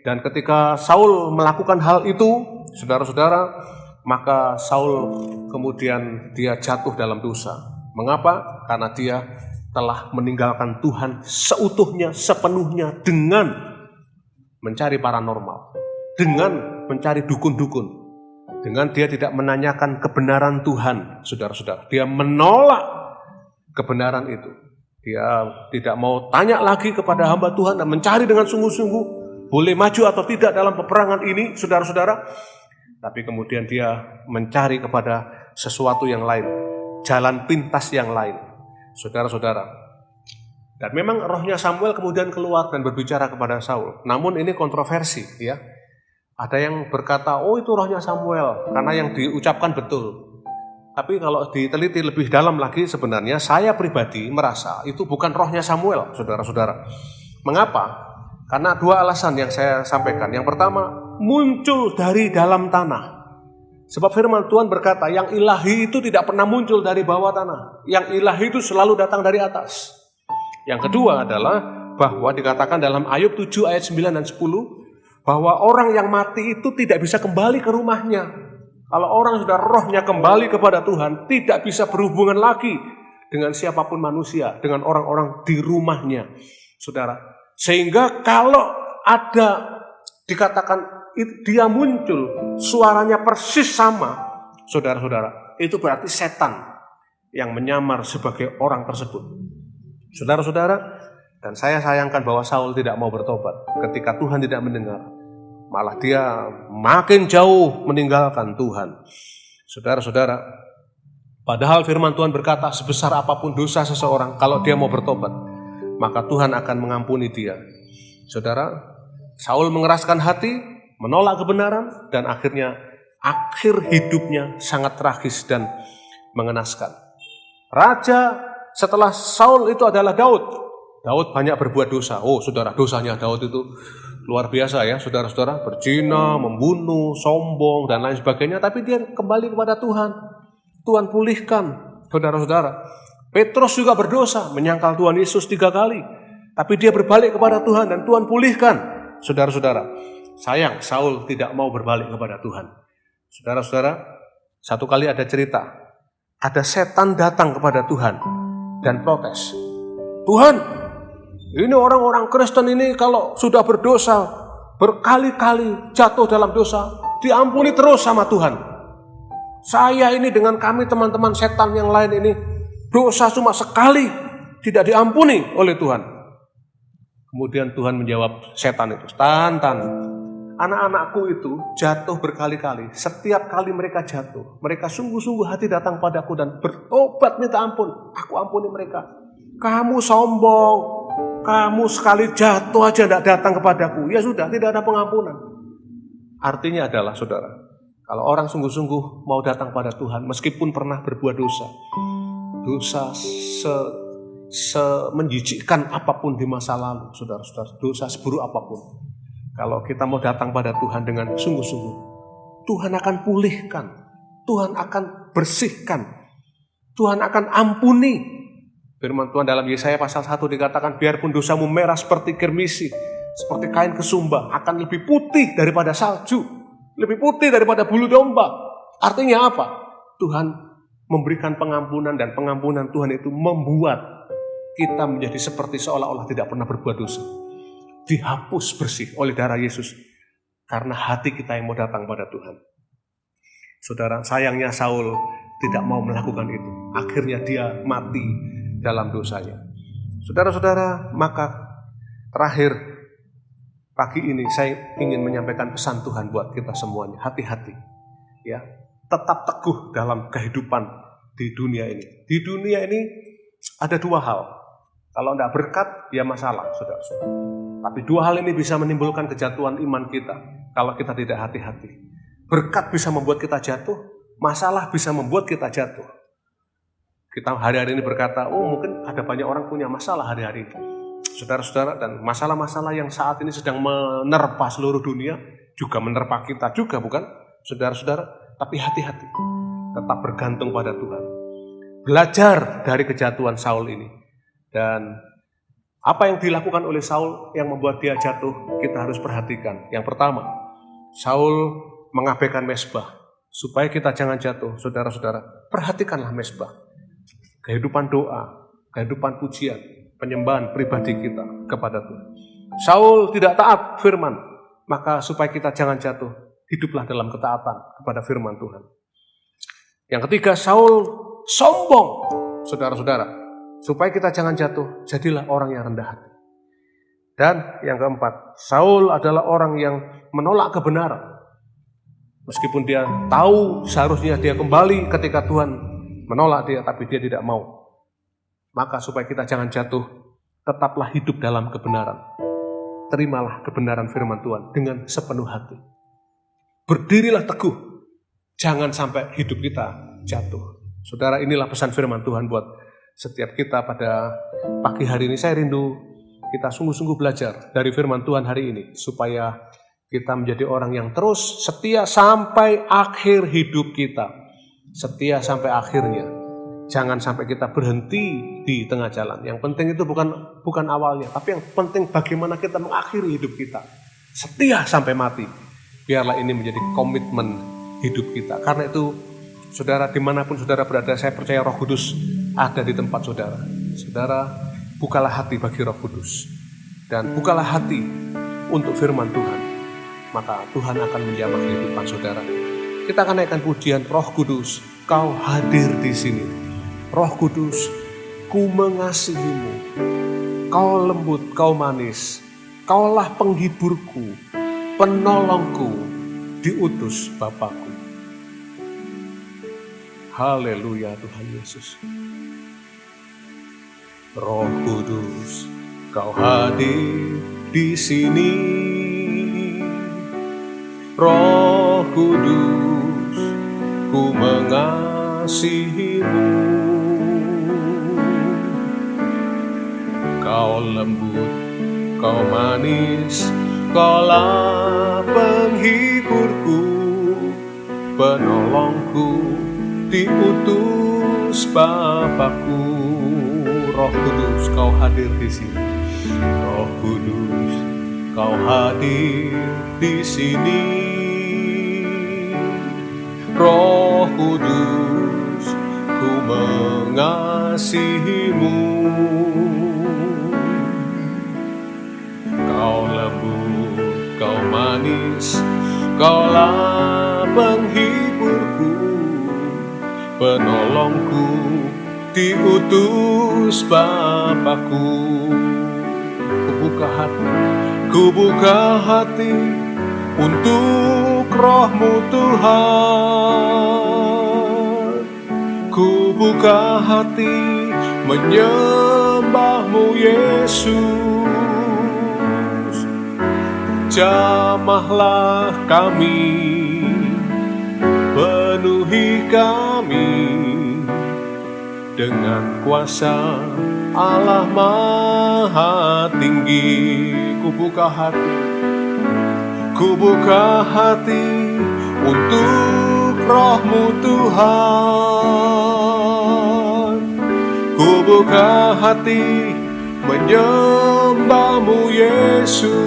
ketika Saul melakukan hal itu, saudara-saudara, maka Saul kemudian dia jatuh dalam dosa. Mengapa? Karena dia telah meninggalkan Tuhan seutuhnya, sepenuhnya dengan mencari paranormal, dengan mencari dukun-dukun, dengan dia tidak menanyakan kebenaran Tuhan, saudara-saudara. Dia menolak kebenaran itu. Dia tidak mau tanya lagi kepada hamba Tuhan dan mencari dengan sungguh-sungguh boleh maju atau tidak dalam peperangan ini, saudara-saudara. Tapi kemudian dia mencari kepada sesuatu yang lain, jalan pintas yang lain, saudara-saudara. Dan memang rohnya Samuel kemudian keluar dan berbicara kepada Saul. Namun ini kontroversi, ya. Ada yang berkata, oh itu rohnya Samuel, karena yang diucapkan betul. Tapi kalau diteliti lebih dalam lagi, sebenarnya saya pribadi merasa itu bukan rohnya Samuel, saudara-saudara. Mengapa? Karena dua alasan yang saya sampaikan. Yang pertama, muncul dari dalam tanah. Sebab firman Tuhan berkata, yang ilahi itu tidak pernah muncul dari bawah tanah. Yang ilahi itu selalu datang dari atas. Yang kedua adalah bahwa dikatakan dalam Ayub 7 ayat 9 dan 10, bahwa orang yang mati itu tidak bisa kembali ke rumahnya. Kalau orang sudah rohnya kembali kepada Tuhan, tidak bisa berhubungan lagi dengan siapapun manusia, dengan orang-orang di rumahnya, saudara. Sehingga kalau ada dikatakan dia muncul, suaranya persis sama, saudara-saudara, itu berarti setan yang menyamar sebagai orang tersebut. Saudara-saudara, dan saya sayangkan bahwa Saul tidak mau bertobat ketika Tuhan tidak mendengar. Malah dia makin jauh meninggalkan Tuhan. Saudara-saudara, padahal firman Tuhan berkata sebesar apapun dosa seseorang, kalau dia mau bertobat, maka Tuhan akan mengampuni dia. Saudara, Saul mengeraskan hati, menolak kebenaran, dan akhirnya akhir hidupnya sangat tragis dan mengenaskan. Raja setelah Saul itu adalah Daud. Daud banyak berbuat dosa. Oh saudara, dosanya Daud itu luar biasa ya, saudara-saudara, berzina, membunuh, sombong, dan lain sebagainya. Tapi dia kembali kepada Tuhan. Tuhan pulihkan, saudara-saudara. Petrus juga berdosa, menyangkal Tuhan Yesus 3 kali. Tapi dia berbalik kepada Tuhan dan Tuhan pulihkan, saudara-saudara. Sayang, Saul tidak mau berbalik kepada Tuhan. Saudara-saudara, satu kali ada cerita. Ada setan datang kepada Tuhan dan protes. Tuhan, ini orang-orang Kristen ini kalau sudah berdosa, berkali-kali jatuh dalam dosa, diampuni terus sama Tuhan. Saya ini dengan kami teman-teman setan yang lain ini, dosa cuma sekali, tidak diampuni oleh Tuhan. Kemudian Tuhan menjawab setan itu, Tan, anak-anakku itu jatuh berkali-kali. Setiap kali mereka jatuh, mereka sungguh-sungguh hati datang padaku dan bertobat minta ampun. Aku ampuni mereka. Kamu sombong, kamu sekali jatuh aja tidak datang kepadaku, ya sudah, tidak ada pengampunan. Artinya adalah, saudara, kalau orang sungguh-sungguh mau datang pada Tuhan, meskipun pernah berbuat dosa menjijikkan apapun di masa lalu, saudara-saudara, dosa seburuk apapun, kalau kita mau datang pada Tuhan dengan sungguh-sungguh, Tuhan akan pulihkan, Tuhan akan bersihkan, Tuhan akan ampuni. Firman Tuhan dalam Yesaya pasal 1 dikatakan, biarpun dosamu merah seperti kirmisi, seperti kain kesumba, akan lebih putih daripada salju, lebih putih daripada bulu domba. Artinya apa? Tuhan memberikan pengampunan, dan pengampunan Tuhan itu membuat kita menjadi seperti seolah-olah tidak pernah berbuat dosa. Dihapus bersih oleh darah Yesus, karena hati kita yang mau datang pada Tuhan. Saudara, sayangnya Saul tidak mau melakukan itu. Akhirnya dia mati dalam dosanya. Saudara-saudara, maka terakhir pagi ini saya ingin menyampaikan pesan Tuhan buat kita semuanya. Hati-hati, ya, tetap teguh dalam kehidupan di dunia ini. Di dunia ini ada dua hal. Kalau tidak berkat, ya masalah, saudara-saudara. Tapi dua hal ini bisa menimbulkan kejatuhan iman kita kalau kita tidak hati-hati. Berkat bisa membuat kita jatuh, masalah bisa membuat kita jatuh. Kita hari-hari ini berkata, oh mungkin ada banyak orang punya masalah hari-hari ini. Saudara-saudara, dan masalah-masalah yang saat ini sedang menerpa seluruh dunia, juga menerpa kita juga, bukan? Saudara-saudara, tapi hati-hati. Tetap bergantung pada Tuhan. Belajar dari kejatuhan Saul ini. Dan apa yang dilakukan oleh Saul yang membuat dia jatuh, kita harus perhatikan. Yang pertama, Saul mengabaikan mezbah. Supaya kita jangan jatuh, saudara-saudara, perhatikanlah mezbah. Kehidupan doa, kehidupan pujian, penyembahan pribadi kita kepada Tuhan. Saul tidak taat firman, maka supaya kita jangan jatuh, hiduplah dalam ketaatan kepada firman Tuhan. Yang ketiga, Saul sombong, saudara-saudara. Supaya kita jangan jatuh, jadilah orang yang rendah hati. Dan yang keempat, Saul adalah orang yang menolak kebenaran. Meskipun dia tahu seharusnya dia kembali ketika Tuhan menolak dia, tapi dia tidak mau. Maka supaya kita jangan jatuh, tetaplah hidup dalam kebenaran. Terimalah kebenaran firman Tuhan dengan sepenuh hati. Berdirilah teguh, jangan sampai hidup kita jatuh. Saudara, inilah pesan firman Tuhan buat setiap kita pada pagi hari ini. Saya rindu kita sungguh-sungguh belajar dari firman Tuhan hari ini, supaya kita menjadi orang yang terus setia sampai akhir hidup kita. Setia sampai akhirnya. Jangan sampai kita berhenti di tengah jalan. Yang penting itu bukan awalnya, tapi yang penting bagaimana kita mengakhiri hidup kita. Setia sampai mati. Biarlah ini menjadi komitmen hidup kita. Karena itu, saudara, dimanapun saudara berada, saya percaya Roh Kudus ada di tempat saudara. Saudara, bukalah hati bagi Roh Kudus. Dan bukalah hati untuk firman Tuhan. Maka Tuhan akan menjamah kehidupan saudara. Kita akan naikkan pujian, Roh Kudus, Kau hadir di sini. Roh Kudus, ku mengasihimu. Kau lembut, kau manis. Kaulah penghiburku, penolongku, diutus Bapakku. Haleluya Tuhan Yesus. Roh Kudus, Kau hadir di sini. Roh Kudus, ku mengasihimu. Kau lembut, kau manis, Kaulah penghiburku, penolongku, diutus Bapakku. Roh Kudus, Kau hadir di sini. Roh Kudus, Kau hadir di sini. Roh Kudus, ku mengasihimu. Kau lembut, Kau manis, Kaulah penghiburku, penolongku, diutus Bapakku. Ku buka hati untuk Roh-Mu Tuhan. Ku buka hati menyembah-Mu Yesus. Jamahlah kami, penuhi kami dengan kuasa Allah Maha Tinggi. Ku buka hati untuk Roh-Mu Tuhan. Ku buka hati menyembah-Mu Yesus.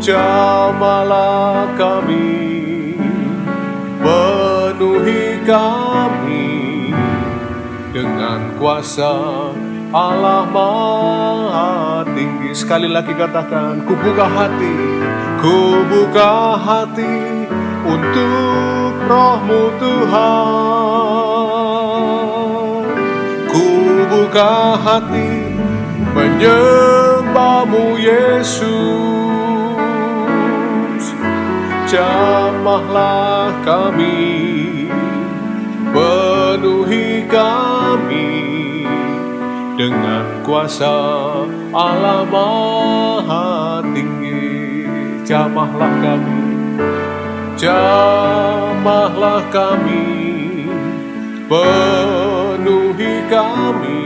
Jamahlah kami, penuhi kami dengan kuasa Allah Maha Tinggi. Sekali lagi katakan, ku buka hati untuk Roh-Mu Tuhan. Ku buka hati menyembah-Mu Yesus. Jamahlah kami, penuhi kami dengan kuasa Allah Maha Tinggi. Jamahlah kami, penuhi kami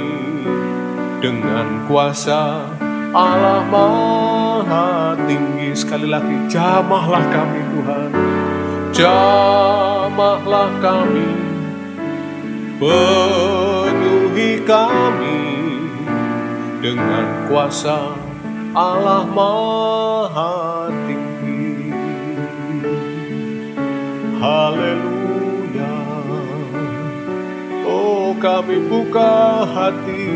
dengan kuasa Allah Maha Tinggi. Sekali lagi, jamahlah kami Tuhan. Jamahlah kami, penuhi kami dengan kuasa Allah Maha Tinggi. Haleluya. Oh, kami buka hati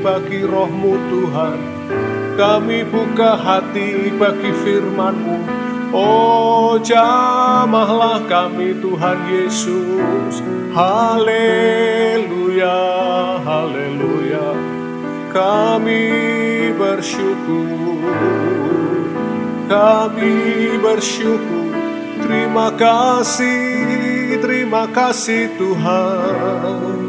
bagi roh-Mu Tuhan. Kami buka hati bagi firman-Mu. Oh, jamahlah kami Tuhan Yesus. Haleluya, haleluya. Kami bersyukur, kami bersyukur. Terima kasih Tuhan.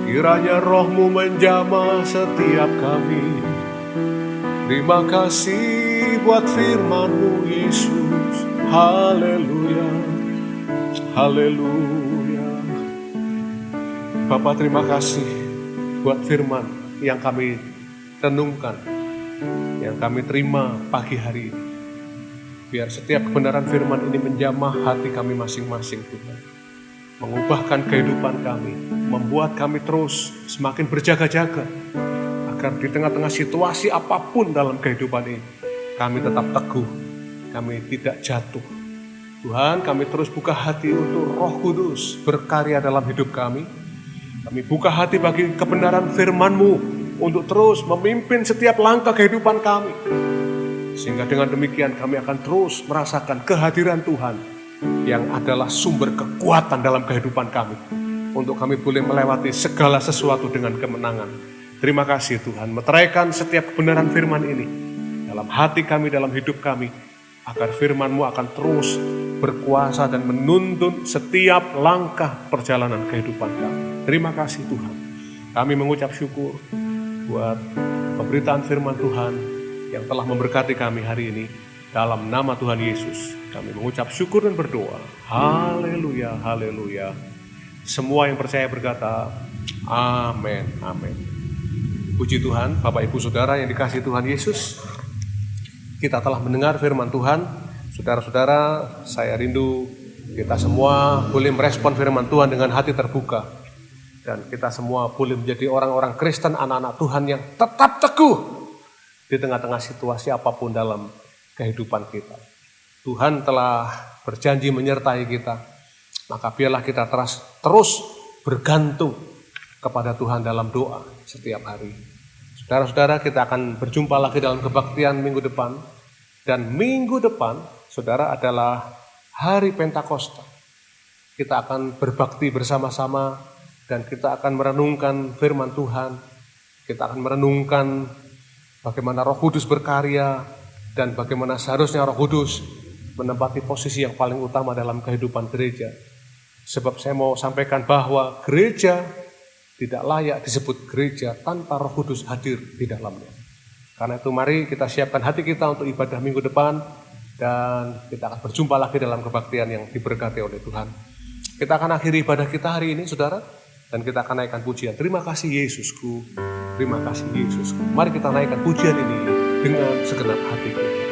Kiranya roh-Mu menjamah setiap kami. Terima kasih buat firman-Mu Yesus. Haleluya, haleluya. Bapa, terima kasih buat firman yang kami renungkan, yang kami terima pagi hari ini. Biar setiap kebenaran firman ini menjamah hati kami masing-masing Tuhan. Mengubahkan kehidupan kami, membuat kami terus semakin berjaga-jaga. Agar di tengah-tengah situasi apapun dalam kehidupan ini, kami tetap teguh, kami tidak jatuh. Tuhan, kami terus buka hati untuk Roh Kudus berkarya dalam hidup kami. Kami buka hati bagi kebenaran firman-Mu untuk terus memimpin setiap langkah kehidupan kami. Sehingga dengan demikian kami akan terus merasakan kehadiran Tuhan yang adalah sumber kekuatan dalam kehidupan kami. Untuk kami boleh melewati segala sesuatu dengan kemenangan. Terima kasih Tuhan, meteraikan setiap kebenaran firman ini dalam hati kami, dalam hidup kami, agar firman-Mu akan terus berkuasa dan menuntun setiap langkah perjalanan kehidupan kami. Terima kasih Tuhan. Kami mengucap syukur buat pemberitaan firman Tuhan yang telah memberkati kami hari ini. Dalam nama Tuhan Yesus, kami mengucap syukur dan berdoa. Haleluya, haleluya. Semua yang percaya berkata, amin, amin. Puji Tuhan, Bapak Ibu Saudara yang dikasihi Tuhan Yesus. Kita telah mendengar firman Tuhan. Saudara-saudara, saya rindu kita semua boleh merespon firman Tuhan dengan hati terbuka. Dan kita semua boleh menjadi orang-orang Kristen, anak-anak Tuhan yang tetap teguh di tengah-tengah situasi apapun dalam kehidupan kita. Tuhan telah berjanji menyertai kita, maka biarlah kita terus bergantung kepada Tuhan dalam doa setiap hari. Saudara-saudara, kita akan berjumpa lagi dalam kebaktian minggu depan. Dan minggu depan, saudara, adalah hari Pentakosta. Kita akan berbakti bersama-sama dan kita akan merenungkan firman Tuhan. Kita akan merenungkan bagaimana Roh Kudus berkarya dan bagaimana seharusnya Roh Kudus menempati posisi yang paling utama dalam kehidupan gereja. Sebab saya mau sampaikan bahwa gereja tidak layak disebut gereja tanpa Roh Kudus hadir di dalamnya. Karena itu mari kita siapkan hati kita untuk ibadah minggu depan dan kita akan berjumpa lagi dalam kebaktian yang diberkati oleh Tuhan. Kita akan akhiri ibadah kita hari ini, saudara, dan kita akan naikkan pujian. Terima kasih Yesusku, terima kasih Yesusku. Mari kita naikkan pujian ini dengan segenap hati kita.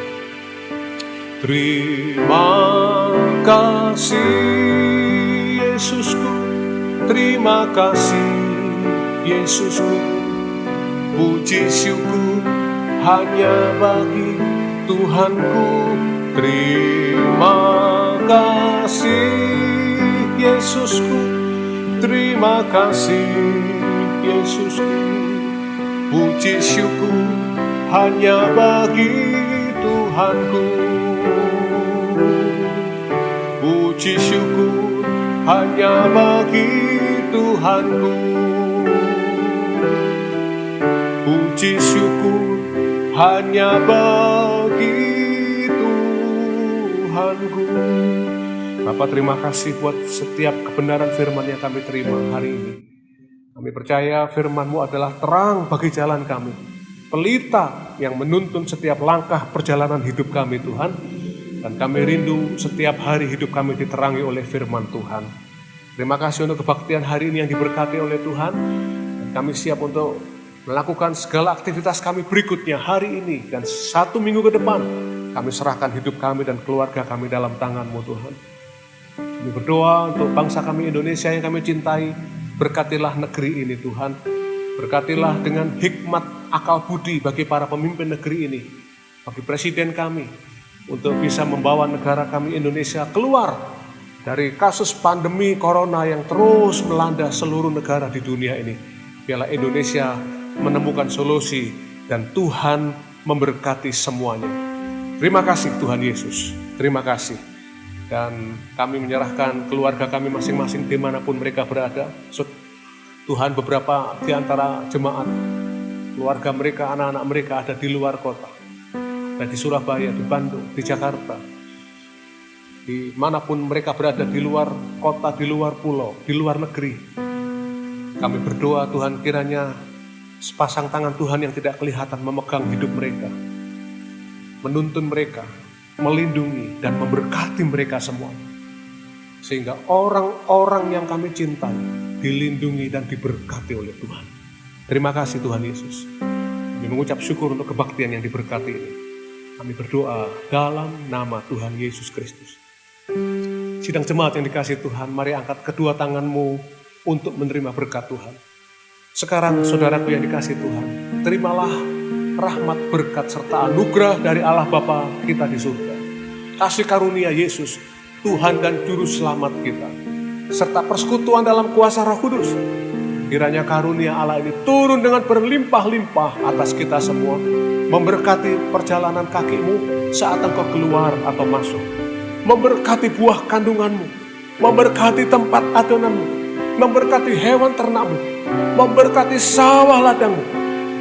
Terima kasih Yesusku, terima kasih Yesusku, puji syukur hanya bagi Tuhanku. Terima kasih Yesusku, terima kasih Yesusku, puji syukur hanya bagi Tuhanku. Puji syukur hanya bagi Tuhanku. Puji syukur hanya bagi Tuhanku. Bapak, terima kasih buat setiap kebenaran firman yang kami terima hari ini. Kami percaya firman-Mu adalah terang bagi jalan kami, pelita yang menuntun setiap langkah perjalanan hidup kami Tuhan. Dan kami rindu setiap hari hidup kami diterangi oleh firman Tuhan. Terima kasih untuk kebaktian hari ini yang diberkati oleh Tuhan. Dan kami siap untuk melakukan segala aktivitas kami berikutnya hari ini dan 1 minggu ke depan. Kami serahkan hidup kami dan keluarga kami dalam tangan-Mu Tuhan. Kami berdoa untuk bangsa kami Indonesia yang kami cintai. Berkatilah negeri ini Tuhan. Berkatilah dengan hikmat akal budi bagi para pemimpin negeri ini. Bagi presiden kami. Untuk bisa membawa negara kami Indonesia keluar dari kasus pandemi corona yang terus melanda seluruh negara di dunia ini, biarlah Indonesia menemukan solusi dan Tuhan memberkati semuanya. Terima kasih Tuhan Yesus, terima kasih. Dan kami menyerahkan keluarga kami masing-masing dimanapun mereka berada. Tuhan, beberapa di antara jemaat, keluarga mereka, anak-anak mereka ada di luar kota. Ada di Surabaya, di Bandung, di Jakarta. Dimanapun mereka berada, di luar kota, di luar pulau, di luar negeri. Kami berdoa Tuhan, kiranya sepasang tangan Tuhan yang tidak kelihatan memegang hidup mereka, menuntun mereka, melindungi dan memberkati mereka semua. Sehingga orang-orang yang kami cintai dilindungi dan diberkati oleh Tuhan. Terima kasih Tuhan Yesus. Kami mengucap syukur untuk kebaktian yang diberkati ini. Kami berdoa dalam nama Tuhan Yesus Kristus. Sidang jemaat yang dikasihi Tuhan, mari angkat kedua tanganmu untuk menerima berkat Tuhan. Sekarang saudaraku yang dikasihi Tuhan, terimalah rahmat, berkat, serta anugerah dari Allah Bapa kita di surga. Kasih karunia Yesus, Tuhan dan Juru Selamat kita, serta persekutuan dalam kuasa Roh Kudus. Kiranya karunia Allah ini turun dengan berlimpah-limpah atas kita semua, memberkati perjalanan kakimu saat engkau keluar atau masuk, memberkati buah kandunganmu, memberkati tempat adonanmu, memberkati hewan ternakmu, memberkati sawah ladangmu,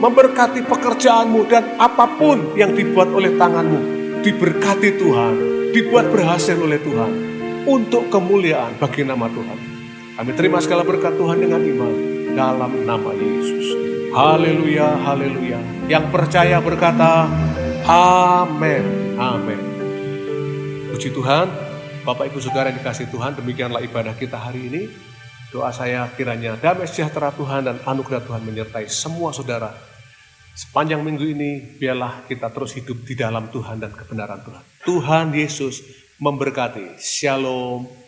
memberkati pekerjaanmu, dan apapun yang dibuat oleh tanganmu diberkati Tuhan, dibuat berhasil oleh Tuhan untuk kemuliaan bagi nama Tuhan. Kami terima segala berkat Tuhan dengan iman dalam nama Yesus. Haleluya, haleluya. Yang percaya berkata amin, amin. Puji Tuhan. Bapak Ibu Saudara yang dikasihi Tuhan, demikianlah ibadah kita hari ini. Doa saya kiranya damai sejahtera Tuhan dan anugerah Tuhan menyertai semua saudara. Sepanjang minggu ini biarlah kita terus hidup di dalam Tuhan dan kebenaran Tuhan. Tuhan Yesus memberkati. Shalom.